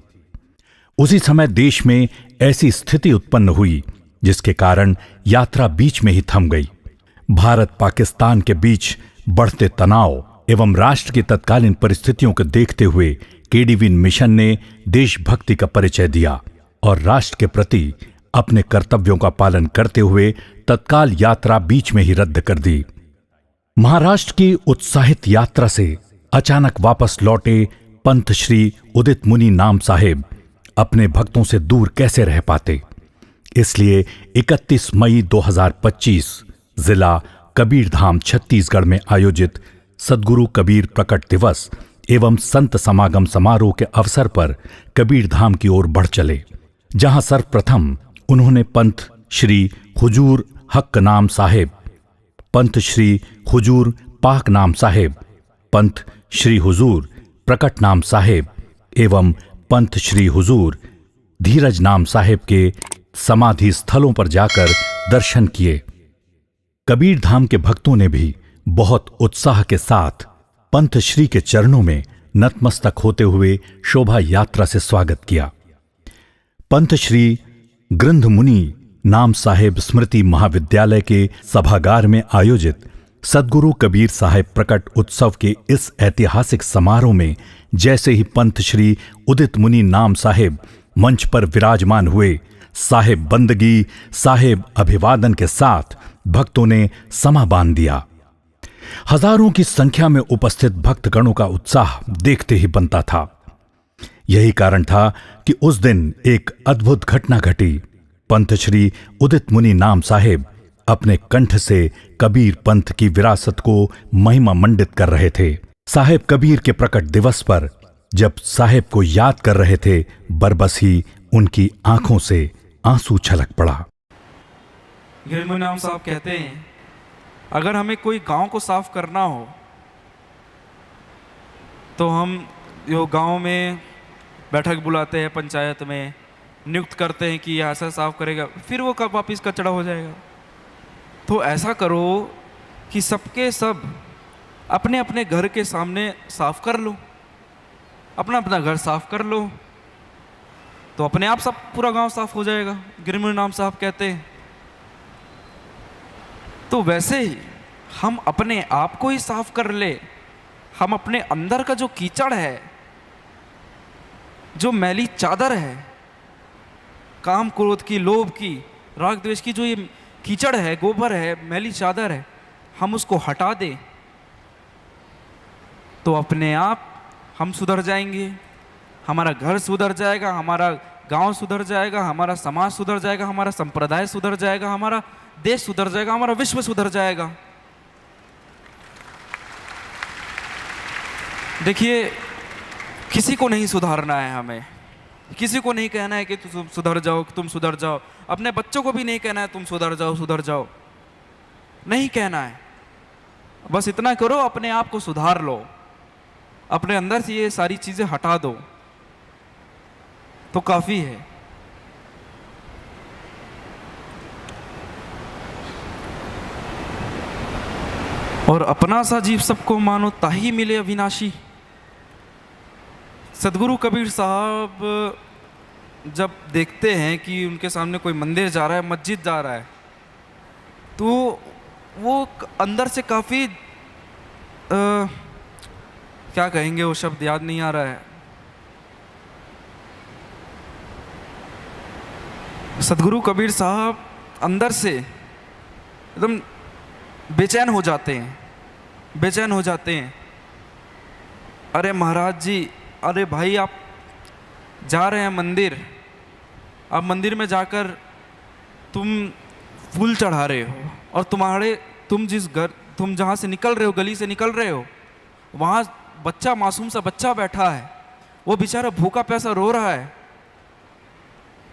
उसी समय देश में ऐसी स्थिति उत्पन्न हुई जिसके कारण यात्रा बीच में ही थम गई। भारत पाकिस्तान के बीच बढ़ते तनाव एवं राष्ट्र की तत्कालीन परिस्थितियों को देखते हुए केडीवी मिशन ने देशभक्ति का परिचय दिया और राष्ट्र के प्रति अपने कर्तव्यों का पालन करते हुए तत्काल यात्रा बीच में ही रद्द कर दी। महाराष्ट्र की उत्साहित यात्रा से अचानक वापस लौटे पंत श्री उदित मुनि नाम साहेब अपने भक्तों से दूर कैसे रह पाते। इसलिए 31 मई 2025 जिला कबीरधाम छत्तीसगढ़ में आयोजित सद्गुरु कबीर प्रकट दिवस एवं संत समागम समारोह के अवसर पर कबीरधाम की ओर बढ़ चले, जहां सर्वप्रथम उन्होंने पंत श्री हुजूर हक नाम साहेब, पंत श्री हुजूर पाक नाम साहेब, पंत श्री हुजूर प्रकट नाम साहेब एवं पंत श्री हुजूर धीरज नाम साहेब के समाधि स्थलों पर जाकर दर्शन किए। कबीरधाम के भक्तों ने भी बहुत उत्साह के साथ पंत श्री के चरणों में नतमस्तक होते हुए शोभा यात्रा से स्वागत किया। पंत श्री ग्रंथ मुनि नाम साहेब स्मृति महाविद्यालय के सभागार में आयोजित सद्गुरु कबीर साहेब प्रकट उत्सव के इस ऐतिहासिक समारोह में जैसे ही पंत श्री उदित मुनि नाम साहेब मंच पर विराजमान हुए, साहेब बंदगी, साहेब अभिवादन के साथ भक्तों ने समा बांध दिया। हजारों की संख्या में उपस्थित भक्तगणों का उत्साह देखते ही बनता था। यही कारण था कि उस दिन एक अद्भुत घटना घटी। पंत श्री उदित मुनि नाम साहेब अपने कंठ से कबीर पंथ की विरासत को महिमा मंडित कर रहे थे। साहेब कबीर के प्रकट दिवस पर जब साहेब को याद कर रहे थे, बरबस ही उनकी आंखों से आंसू छलक पड़ा। गिरमुनि नाम साहब कहते हैं, अगर हमें कोई गांव को साफ करना हो तो हम जो गांव में बैठक बुलाते हैं, पंचायत में नियुक्त करते हैं कि ऐसा साफ करेगा, फिर वो कब वापिस कचरा हो जाएगा। तो ऐसा करो कि सबके सब अपने अपने घर के सामने साफ कर लो, अपना अपना घर साफ कर लो, तो अपने आप सब पूरा गांव साफ हो जाएगा। ग्रामीण नाम साहब कहते हैं। तो वैसे ही हम अपने आप को ही साफ कर ले, हम अपने अंदर का जो कीचड़ है, जो मैली चादर है, काम क्रोध की, लोभ की, राग द्वेष की जो ये कीचड़ है, गोबर है, मैली चादर है, हम उसको हटा दें तो अपने आप हम सुधर जाएंगे। हमारा घर सुधर जाएगा, हमारा गांव सुधर जाएगा, हमारा समाज सुधर जाएगा, हमारा संप्रदाय सुधर जाएगा, हमारा देश सुधर जाएगा, हमारा विश्व सुधर जाएगा। देखिए, किसी को नहीं सुधारना है, हमें किसी को नहीं कहना है कि तुम सुधर जाओ, तुम सुधर जाओ। अपने बच्चों को भी नहीं कहना है तुम सुधर जाओ, सुधर जाओ, नहीं कहना है। बस इतना करो, अपने आप को सुधार लो, अपने अंदर से ये सारी चीजें हटा दो तो काफी है। और अपना सा जीव सबको मानो, ताही मिले अविनाशी। सदगुरु कबीर साहब जब देखते हैं कि उनके सामने कोई मंदिर जा रहा है, मस्जिद जा रहा है, तो वो अंदर से काफी क्या कहेंगे, वो शब्द याद नहीं आ रहा है। सदगुरु कबीर साहब अंदर से एकदम बेचैन हो जाते हैं, बेचैन हो जाते हैं। अरे महाराज जी, अरे भाई, आप जा रहे हैं मंदिर, आप मंदिर में जाकर तुम फूल चढ़ा रहे हो, और तुम जहाँ से निकल रहे हो, गली से निकल रहे हो, वहाँ बच्चा, मासूम सा बच्चा बैठा है, वो बेचारा भूखा प्यासा रो रहा है,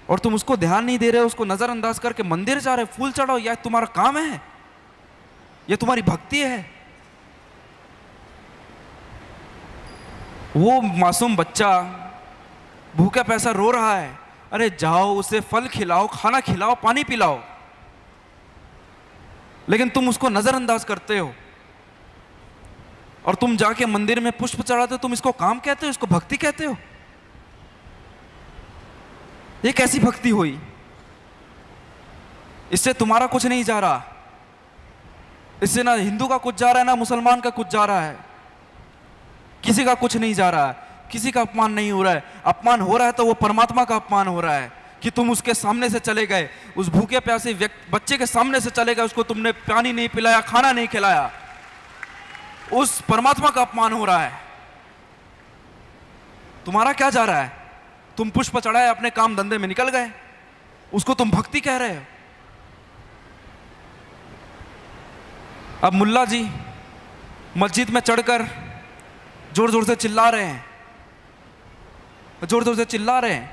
और तुम उसको ध्यान नहीं दे रहे हो, उसको नजरअंदाज करके मंदिर जा रहे हो, फूल चढ़ाओ। यह तुम्हारा काम है? यह तुम्हारी भक्ति है? वो मासूम बच्चा भूखा प्यासा रो रहा है, अरे जाओ उसे फल खिलाओ, खाना खिलाओ, पानी पिलाओ, लेकिन तुम उसको नजरअंदाज करते हो। और तुम जाके मंदिर में पुष्प चढ़ाते हो, तुम इसको काम कहते हो, इसको भक्ति कहते हो? ये कैसी भक्ति हुई? इससे तुम्हारा कुछ नहीं जा रहा, इससे ना हिंदू का कुछ जा रहा है, ना मुसलमान का कुछ जा रहा है, किसी का कुछ नहीं जा रहा है, किसी का अपमान नहीं हो रहा है। अपमान हो रहा है तो वो परमात्मा का अपमान हो रहा है कि तुम उसके सामने से चले गए, उस भूखे प्यासे बच्चे के सामने से चले गए, उसको तुमने पानी नहीं पिलाया, खाना नहीं खिलाया, उस परमात्मा का अपमान हो रहा है। तुम्हारा क्या जा रहा है? तुम पुष्प चढ़ाए, अपने काम धंधे में निकल गए, उसको तुम भक्ति कह रहे हो। अब मुल्ला जी मस्जिद में चढ़कर जोर जोर से चिल्ला रहे हैं, जोर जोर से चिल्ला रहे हैं,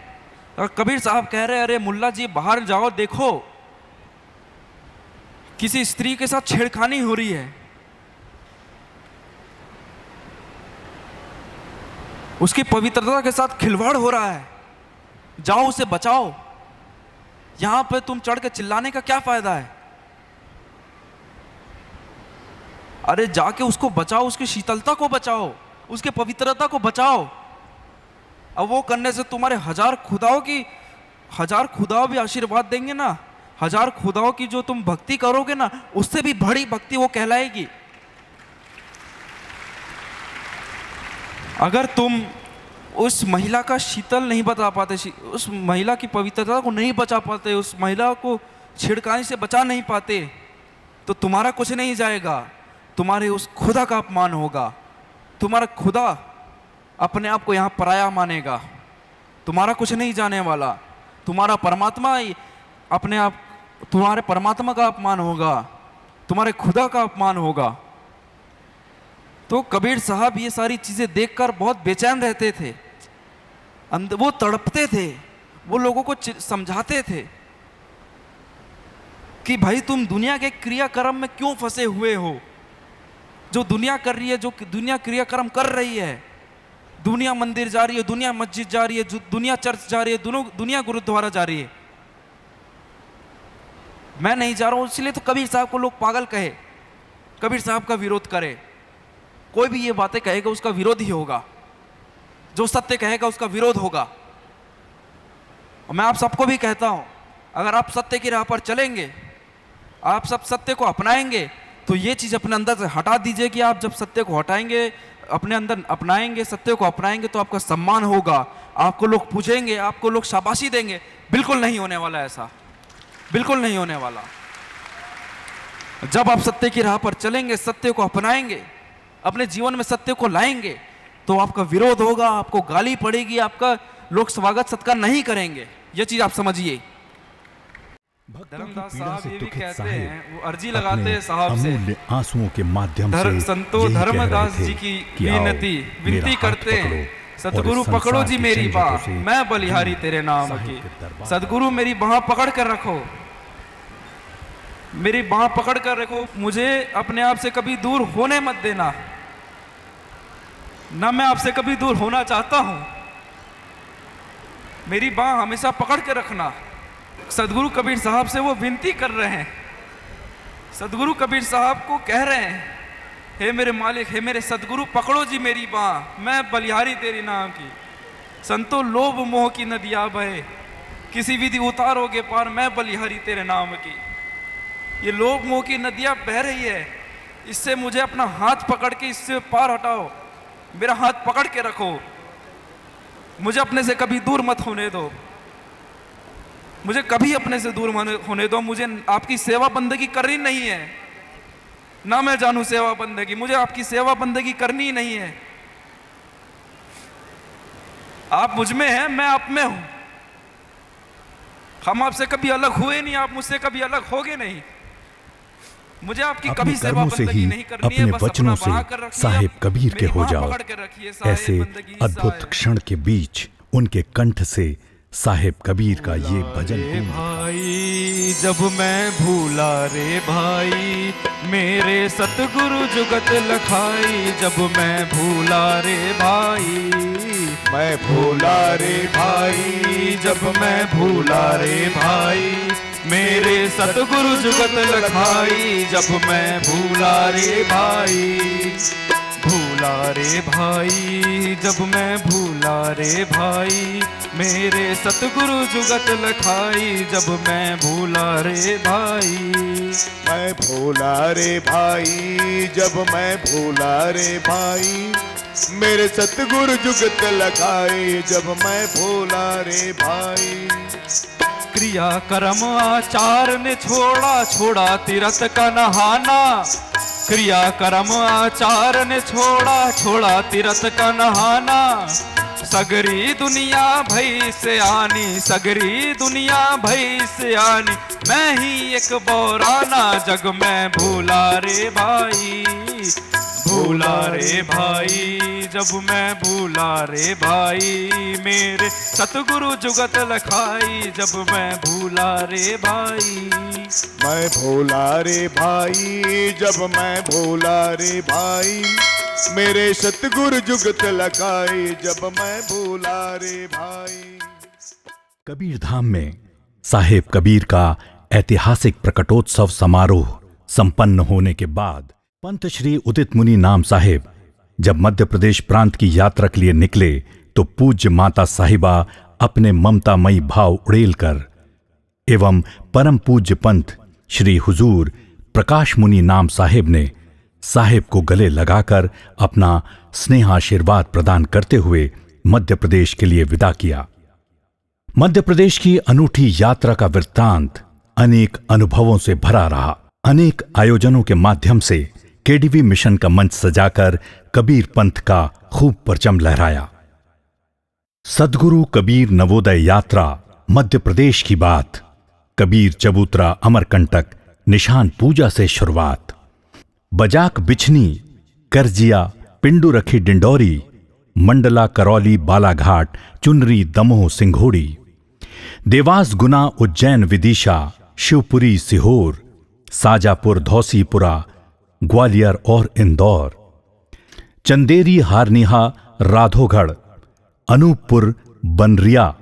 और कबीर साहब कह रहे हैं, अरे मुल्ला जी बाहर जाओ, देखो किसी स्त्री के साथ छेड़खानी हो रही है, उसकी पवित्रता के साथ खिलवाड़ हो रहा है, जाओ उसे बचाओ। यहां पे तुम चढ़ के चिल्लाने का क्या फायदा है? अरे जाके उसको बचाओ, उसकी शीतलता को बचाओ, उसके पवित्रता को बचाओ। अब वो करने से तुम्हारे हजार खुदाओं भी आशीर्वाद देंगे ना, हजार खुदाओं की जो तुम भक्ति करोगे ना, उससे भी बड़ी भक्ति वो कहलाएगी। अगर तुम उस महिला का शीतल नहीं बचा पाते, उस महिला की पवित्रता को नहीं बचा पाते, उस महिला को छिड़काने से बचा नहीं पाते, तो तुम्हारा कुछ नहीं जाएगा, तुम्हारे उस खुदा का अपमान होगा। तुम्हारा खुदा अपने आप को यहाँ पराया मानेगा, तुम्हारा कुछ नहीं जाने वाला। तुम्हारा परमात्मा अपने आप, तुम्हारे परमात्मा का अपमान होगा, तुम्हारे खुदा का अपमान होगा। तो कबीर साहब ये सारी चीजें देखकर बहुत बेचैन रहते थे, वो तड़पते थे, वो लोगों को समझाते थे कि भाई तुम दुनिया के क्रियाक्रम में क्यों फंसे हुए हो। जो दुनिया कर रही है, जो दुनिया क्रियाक्रम कर रही है, दुनिया मंदिर जा रही है, दुनिया मस्जिद जा रही है, दुनिया चर्च जा रही है, दुनिया गुरुद्वारा जा रही है। मैं नहीं जा रहा हूं, इसलिए तो कबीर साहब को लोग पागल कहे, कबीर साहब का विरोध करे। कोई भी ये बातें कहेगा उसका विरोध ही होगा, जो सत्य कहेगा उसका विरोध होगा। और मैं आप सबको भी कहता हूं, अगर आप सत्य की राह पर चलेंगे, आप सब सत्य को अपनाएंगे, तो ये चीज अपने अंदर से हटा दीजिए कि आप जब सत्य को हटाएंगे, अपने अंदर अपनाएंगे, सत्य को अपनाएंगे, तो आपका सम्मान होगा, आपको लोग पूछेंगे, आपको लोग शाबाशी देंगे। बिल्कुल नहीं होने वाला ऐसा, बिल्कुल नहीं होने वाला। जब आप सत्य की राह पर चलेंगे, सत्य को अपनाएंगे, अपने जीवन में सत्य को लाएंगे, तो आपका विरोध होगा, आपको गाली पड़ेगी, आपका लोग स्वागत सत्कार नहीं करेंगे। ये चीज आप समझिए। धर्मदास साहब ये भी कहते हैं, वो अर्जी लगाते हैं साहब से, अमूल्य आंसुओं के माध्यम से संतो यही कह रहे धर्मदास थे जी की कि आओ, विनती मेरा हाथ करते हैं, पकड़ो सतगुरु और पकड़ो संसार जी के मेरी झंझटों बाह, से मैं बलिहारी तेरे नाम साहिब की। के दरबार सदगुरु मेरी बाह पकड़ कर रखो, मेरी बाह पकड़ कर रखो, मुझे अपने आप से कभी दूर होने मत देना, ना मैं आपसे कभी दूर होना चाहता हूं, मेरी बाह हमेशा पकड़ के रखना। सदगुरु कबीर साहब से वो विनती कर रहे हैं, सदगुरु कबीर साहब को कह रहे हैं, हे मेरे मालिक, हे मेरे सदगुरु, पकड़ो जी मेरी बाह, मैं बलिहारी तेरी नाम की। संतो लोभ मोह की नदियां बहे, किसी विधि उतारोगे पार, मैं बलिहारी तेरे नाम की। ये लोभ मोह की नदियां बह रही है, इससे मुझे अपना हाथ पकड़ के इससे पार हटाओ, मेरा हाथ पकड़ के रखो, मुझे अपने से कभी दूर मत होने दो, मुझे कभी अपने से दूर होने दो। मुझे आपकी सेवा बंदगी करनी नहीं है, ना मैं जानू सेवा बंदगी, मुझे आपकी सेवा बंदगी करनी ही नहीं है। आप मुझ में हैं, मैं आप में हूं, हम आपसे कभी अलग हुए नहीं, आप मुझसे कभी अलग होगे नहीं। मुझे आपकी अपने कभी सेवा कर्मों से बंदगी ही, नहीं करनी है, अपने बस वचनों अपना बना कर से रखिए, साहेब कबीर के मेरी हो बाह जाओ। पकड़ के रखिए, साहेब ऐसे बंदगी अद्भुत साहेब। क्षण के बीच उनके कंठ से साहेब कबीर का ये भजन रे गूंज भाई जब मैं भूला रे भाई, मेरे सतगुरु जुगत लखाई, जब मैं भूला रे भाई, मैं भूला रे भाई, जब मैं भूला रे भाई, मेरे सतगुरु जुगत लखाई, जब मैं भूला रे भाई, भूला रे भाई, जब मैं भूला रे भाई, मेरे सतगुरु जुगत लखाई, जब मैं भूला रे भाई, मैं भूला रे भाई, जब मैं भूला रे भाई, मेरे सतगुरु जुगत लखाई, जब मैं भूला रे भाई। क्रिया कर्म आचार ने छोड़ा, छोड़ा तीरथ का नहाना, क्रिया कर्म आचार ने छोड़ा, छोड़ा तीरथ का नहाना, सगरी दुनिया भई से आनी, सगरी दुनिया भई से आनी, मैं ही एक बौराना, जग में भूला रे भाई, भूला रे भाई, जब मैं भूला रे भाई, मेरे सतगुरु जुगत लखाई, जब मैं भूला रे भाई, मैं भूला रे भाई, जब मैं भूला रे भाई, मेरे सतगुरु जुगत लखाई, जब मैं भूला रे भाई। कबीर धाम में साहेब कबीर का ऐतिहासिक प्रकटोत्सव समारोह संपन्न होने के बाद पंत श्री उदित मुनि नाम साहेब जब मध्य प्रदेश प्रांत की यात्रा के लिए निकले, तो पूज्य माता साहिबा अपने ममतामयी भाव उड़ेल कर एवं परम पूज्य पंत श्री हुजूर प्रकाश मुनि नाम साहेब ने साहेब को गले लगाकर अपना स्नेहाशीर्वाद प्रदान करते हुए मध्य प्रदेश के लिए विदा किया। मध्य प्रदेश की अनूठी यात्रा का वृत्तांत अनेक अनुभवों से भरा रहा। अनेक आयोजनों के माध्यम से केडीवी मिशन का मंच सजाकर कबीर पंथ का खूब परचम लहराया। सद्गुरु कबीर नवोदय यात्रा मध्य प्रदेश की बात, कबीर चबूतरा अमरकंटक निशान पूजा से शुरुआत, बजाक बिछनी करजिया पिंडू रखी डिंडौरी, मंडला करौली बालाघाट चुनरी दमोह सिंघोड़ी, देवास गुना उज्जैन विदिशा शिवपुरी सीहोर, साजापुर धौसीपुरा ग्वालियर और इंदौर, चंदेरी हारनिहा राधोगढ़, अनूपपुर बनरिया,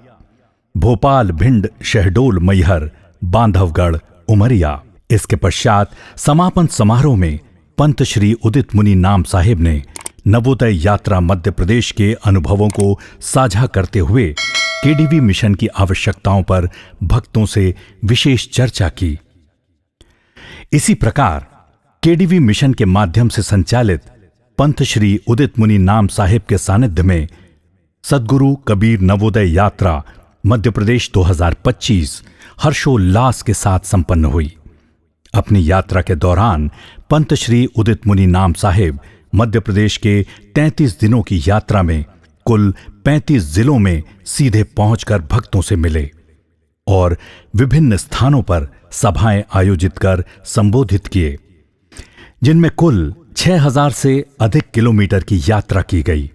भोपाल भिंड शहडोल मैहर, बांधवगढ़ उमरिया। इसके पश्चात समापन समारोह में पंत श्री उदित मुनि नाम साहिब ने नवोदय यात्रा मध्य प्रदेश के अनुभवों को साझा करते हुए केडीवी मिशन की आवश्यकताओं पर भक्तों से विशेष चर्चा की। इसी प्रकार केडीवी मिशन के माध्यम से संचालित पंत श्री उदित मुनि नाम साहिब के सानिध्य में सद्गुरु कबीर नवोदय यात्रा मध्य प्रदेश 2025 हर्षोल्लास के साथ संपन्न हुई। अपनी यात्रा के दौरान पंत श्री उदित मुनि नाम साहिब मध्य प्रदेश के 33 दिनों की यात्रा में कुल 35 जिलों में सीधे पहुंचकर भक्तों से मिले और विभिन्न स्थानों पर सभाएं आयोजित कर संबोधित किए, जिनमें कुल 6000 से अधिक किलोमीटर की यात्रा की गई।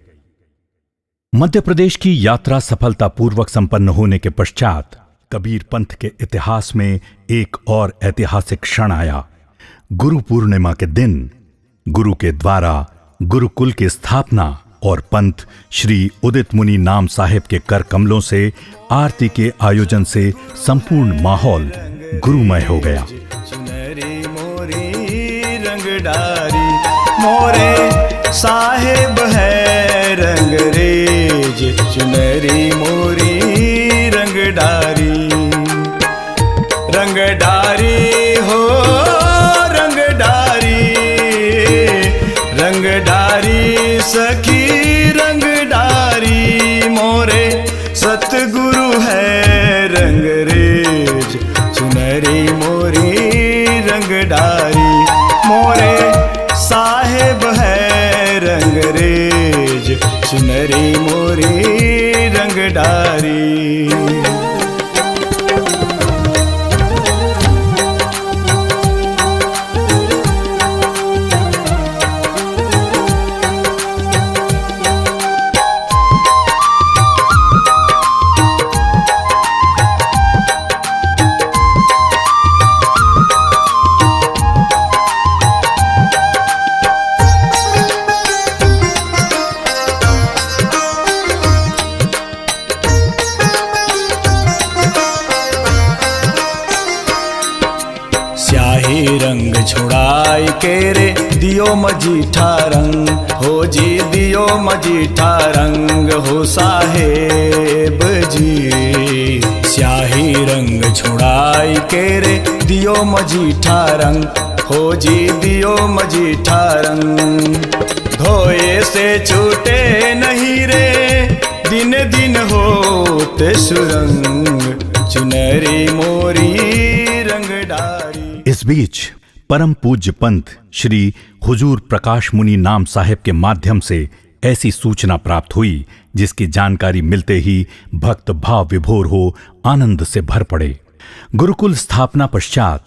मध्य प्रदेश की यात्रा सफलतापूर्वक संपन्न होने के पश्चात कबीर पंथ के इतिहास में एक और ऐतिहासिक क्षण आया। गुरु पूर्णिमा के दिन गुरु के द्वारा गुरुकुल की स्थापना और पंत श्री उदित मुनि नाम साहिब के कर कमलों से आरती के आयोजन से संपूर्ण माहौल गुरुमय हो गया। चुनरी मोरी रंगडारी मोरे साहेब है रंगरेज, चुनरी मोरी रंगडारी रंगडारी हो रंगडारी रंगडारी सखी रंगडारी मोरे सतगुरु है रंगरेज, चुनरी मोरी रंगडारी मोरे साहेब है रंगरेज, चुनरी मोरी रंगडारी। रंग छुड़ाई के रे दियो मजीठा रंग हो जी, दियो मजीठा रंग हो साहेब जी। स्याही रंग छुड़ाई के रे दियो मजीठा रंग हो जी, दियो मजीठा रंग। धोए से छूटे नहीं रे दिन दिन होते सुरंग, चुनरी मोरी रंगडारी। इस बीच परम पूज्य पंत श्री हुजूर प्रकाश मुनि नाम साहिब के माध्यम से ऐसी सूचना प्राप्त हुई जिसकी जानकारी मिलते ही भक्त भाव विभोर हो आनंद से भर पड़े। गुरुकुल स्थापना पश्चात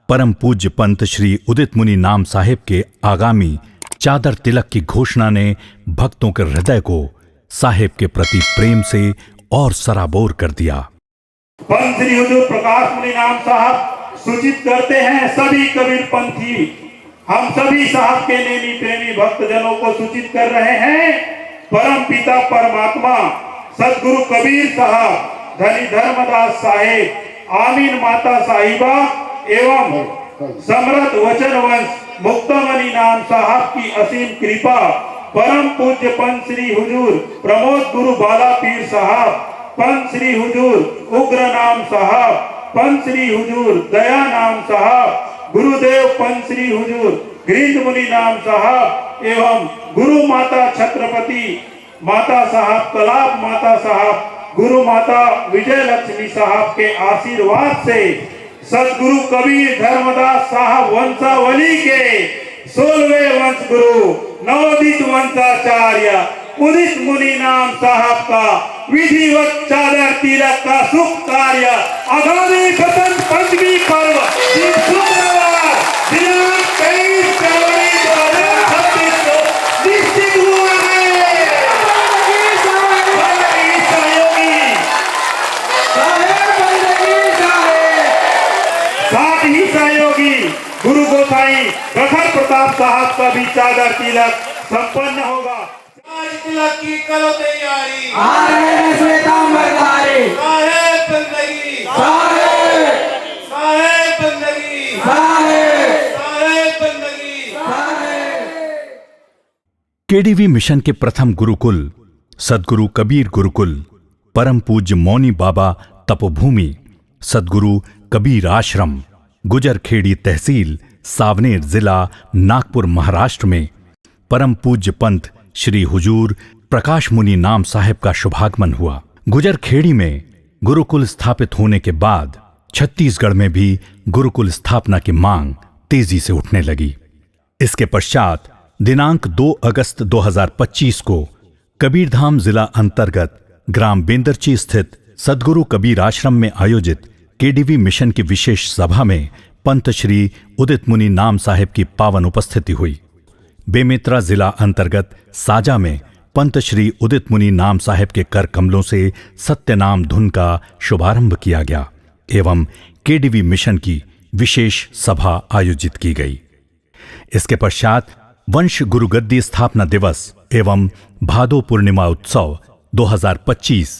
परम पूज्य पंत श्री उदित मुनि नाम साहिब के आगामी चादर तिलक की घोषणा ने भक्तों के हृदय को साहिब के प्रति प्रेम से और सराबोर कर दिया। पंत श्री हुजूर प्रकाश मुनि नाम साहब सूचित करते हैं सभी कबीर पंथी, हम सभी साहब के नेमी प्रेमी भक्तजनों को सूचित कर रहे हैं, परम पिता परमात्मा सदगुरु कबीर साहब, धनी धर्मदास साहेब, आमीन माता साहिबा एवं समृद्ध वचन वंश मुक्तमणि नाम साहब की असीम कृपा, परम पूज्य पंत श्री हुजूर प्रमोद गुरु बाला पीर साहब, पंत श्री हुजूर उग्र नाम साहब, पंत श्री हुजूर दया नाम साहब, गुरुदेव पंत श्री हुजूर गृहित मुनि नाम साहब एवं गुरु माता छत्रपति माता साहब, कलाब माता साहब, गुरु माता विजय लक्ष्मी साहब के आशीर्वाद से सदगुरु कबीर धर्मदास साहब वंशावली के 16वें वंश गुरु नवोदित वंशाचार्य उदित मुनि नाम साहब का विधिवत चादर तिलक का शुभ कार्य आगामी बसंत पंचमी पर्व शुक्रवार दिनांक 23 फरवरी 2026 को निश्चित हुआ है। साथ ही सहयोगी गुरु गोसाई प्रखर प्रताप साहब का भी चादर तिलक संपन्न होगा। तिलक की करो तैयारी आ रहे हैं श्वेतांबरधारी साहेब बंदगी साहेब साहेब बंदगी साहेब साहेब बंदगी केडीवी मिशन के प्रथम गुरुकुल सदगुरु कबीर गुरुकुल, परम पूज्य मौनी बाबा तपोभूमि, सदगुरु कबीर आश्रम, गुजरखेड़ी तहसील, सावनेर जिला, नागपुर महाराष्ट्र में परम पूज्य पंत श्री हुजूर प्रकाश मुनि नाम साहेब का शुभागमन हुआ। गुजरखेड़ी में गुरुकुल स्थापित होने के बाद छत्तीसगढ़ में भी गुरुकुल स्थापना की मांग तेजी से उठने लगी। इसके पश्चात दिनांक 2 अगस्त 2025 को कबीरधाम जिला अंतर्गत ग्राम बेंदरची स्थित सदगुरु कबीर आश्रम में आयोजित केडीवी मिशन की विशेष सभा में पंत श्री उदित मुनि नाम साहेब की पावन उपस्थिति हुई। बेमेतरा जिला अंतर्गत साजा में पंत श्री उदित मुनि नाम साहेब के कर कमलों से सत्यनाम धुन का शुभारंभ किया गया एवं केडीवी मिशन की विशेष सभा आयोजित की गई। इसके पश्चात वंश गुरुगद्दी स्थापना दिवस एवं भादो पूर्णिमा उत्सव 2025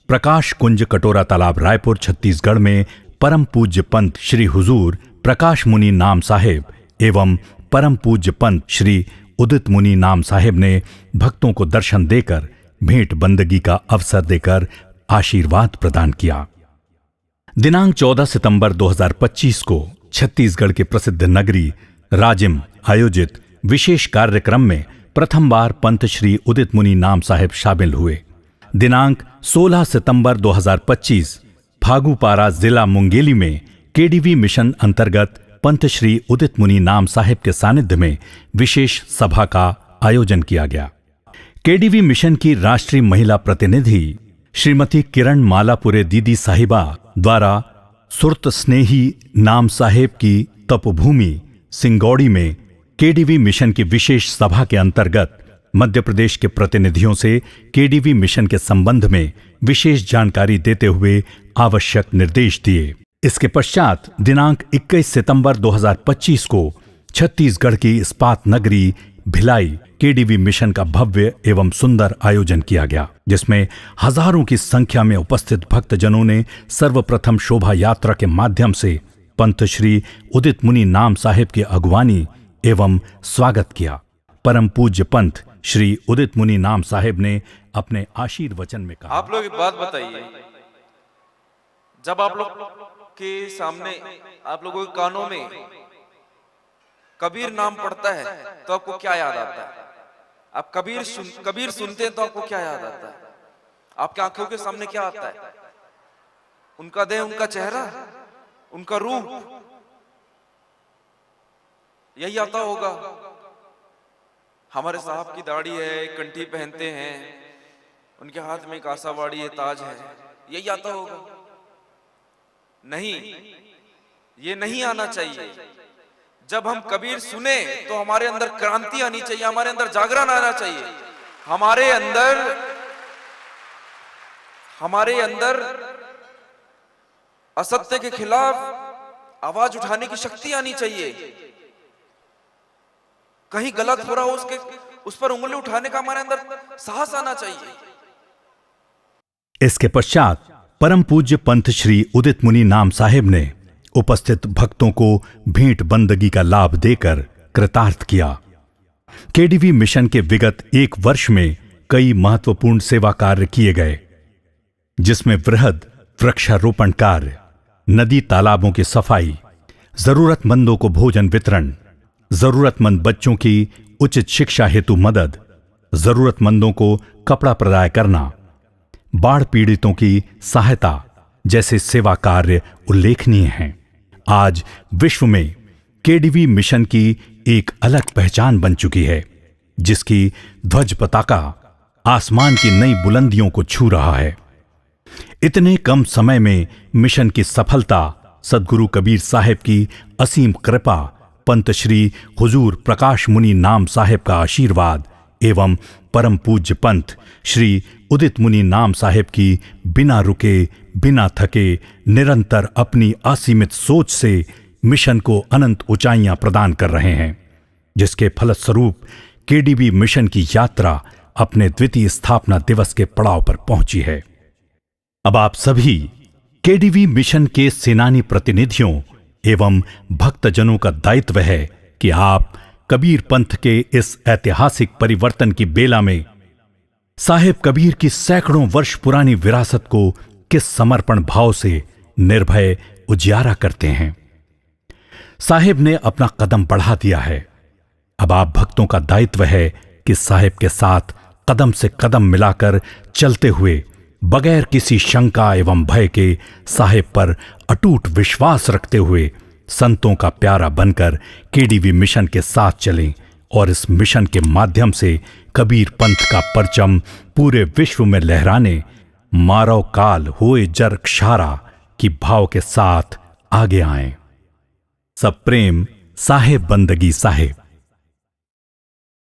प्रकाश कुंज कटोरा तालाब रायपुर छत्तीसगढ़ में परम पूज्य पंत श्री हुजूर प्रकाश मुनि नाम साहेब एवं परम पूज्य पंत श्री उदित मुनि नाम साहेब ने भक्तों को दर्शन देकर भेंट बंदगी का अवसर देकर आशीर्वाद प्रदान किया। दिनांक 14 सितंबर 2025 को छत्तीसगढ़ के प्रसिद्ध नगरी राजिम आयोजित विशेष कार्यक्रम में प्रथम बार पंत श्री उदित मुनि नाम साहेब शामिल हुए। दिनांक 16 सितंबर 2025 फागुपारा जिला मुंगेली में केडीवी मिशन अंतर्गत पंत श्री उदित मुनि नाम साहेब के सानिध्य में विशेष सभा का आयोजन किया गया। केडीवी मिशन की राष्ट्रीय महिला प्रतिनिधि श्रीमती किरण मालापुरे दीदी साहिबा द्वारा सुरत स्नेही नाम साहेब की तपोभूमि सिंगौड़ी में केडीवी मिशन की विशेष सभा के अंतर्गत मध्य प्रदेश के प्रतिनिधियों से केडीवी मिशन के संबंध में विशेष जानकारी देते हुए आवश्यक निर्देश दिए। इसके पश्चात दिनांक 21 सितंबर 2025 को छत्तीसगढ़ की इस्पात नगरी भिलाई केडीवी मिशन का भव्य एवं सुंदर आयोजन किया गया, जिसमें हजारों की संख्या में उपस्थित भक्तजनों ने सर्वप्रथम शोभा यात्रा के माध्यम से पंत श्री उदित मुनि नाम साहेब की अगुवानी एवं स्वागत किया। परम पूज्य पंत श्री उदित मुनि नाम साहेब ने अपने आशीर्वचन में कहा, आप लोग एक बात बताइए, जब आप लोग के सामने आप लोगों के कानों में कबीर नाम पड़ता है तो आपको क्या याद आता है? आप कबीर सुनते हैं तो आपको क्या याद आता है? आपकी आंखों के सामने क्या आता है? उनका देह, उनका चेहरा, उनका रूप, यही आता होगा। हमारे साहब की दाढ़ी है, कंठी पहनते हैं, उनके हाथ में एक आसावाड़ी है, ताज है, यही आता होगा? नहीं, ये नहीं आना चाहिए। जब हम कबीर सुने तो हमारे अंदर क्रांति आनी चाहिए, हमारे अंदर जागरण आना चाहिए, हमारे अंदर असत्य के खिलाफ आवाज उठाने की शक्ति आनी चाहिए। कहीं गलत हो रहा हो उस पर उंगली उठाने का हमारे अंदर साहस आना चाहिए। इसके पश्चात परम पूज्य पंत श्री उदित मुनि नाम साहेब ने उपस्थित भक्तों को भेंट बंदगी का लाभ देकर कृतार्थ किया। केडीवी मिशन के विगत 1 वर्ष में कई महत्वपूर्ण सेवा कार्य किए गए, जिसमें वृहद वृक्षारोपण कार्य, नदी तालाबों की सफाई, जरूरतमंदों को भोजन वितरण, जरूरतमंद बच्चों की उचित शिक्षा हेतु मदद, जरूरतमंदों को कपड़ा प्रदाय करना, बाढ़ पीड़ितों की सहायता जैसे सेवा कार्य उल्लेखनीय हैं। आज विश्व में केडीवी मिशन की एक अलग पहचान बन चुकी है, जिसकी ध्वज पताका आसमान की नई बुलंदियों को छू रहा है। इतने कम समय में मिशन की सफलता सदगुरु कबीर साहेब की असीम कृपा, पंत श्री हुजूर प्रकाश मुनि नाम साहेब का आशीर्वाद एवं परम पूज्य पंत श्री उदित मुनि नाम साहेब की बिना रुके बिना थके निरंतर अपनी असीमित सोच से मिशन को अनंत ऊंचाइयां प्रदान कर रहे हैं, जिसके फलस्वरूप केडीवी मिशन की यात्रा अपने द्वितीय स्थापना दिवस के पड़ाव पर पहुंची है। अब आप सभी केडीवी मिशन के सेनानी प्रतिनिधियों एवं भक्तजनों का दायित्व है कि आप कबीर पंथ के इस ऐतिहासिक परिवर्तन की बेला में साहेब कबीर की सैकड़ों वर्ष पुरानी विरासत को किस समर्पण भाव से निर्भय उजियारा करते हैं। साहेब ने अपना कदम बढ़ा दिया है। अब आप भक्तों का दायित्व है कि साहेब के साथ कदम से कदम मिलाकर चलते हुए बगैर किसी शंका एवं भय के साहेब पर अटूट विश्वास रखते हुए संतों का प्यारा बनकर केडीवी मिशन के साथ चलें और इस मिशन के माध्यम से कबीर पंथ का परचम पूरे विश्व में लहराने मारव काल होए जर क्षारा की भाव के साथ आगे आएं। सब प्रेम साहेब बंदगी साहेब।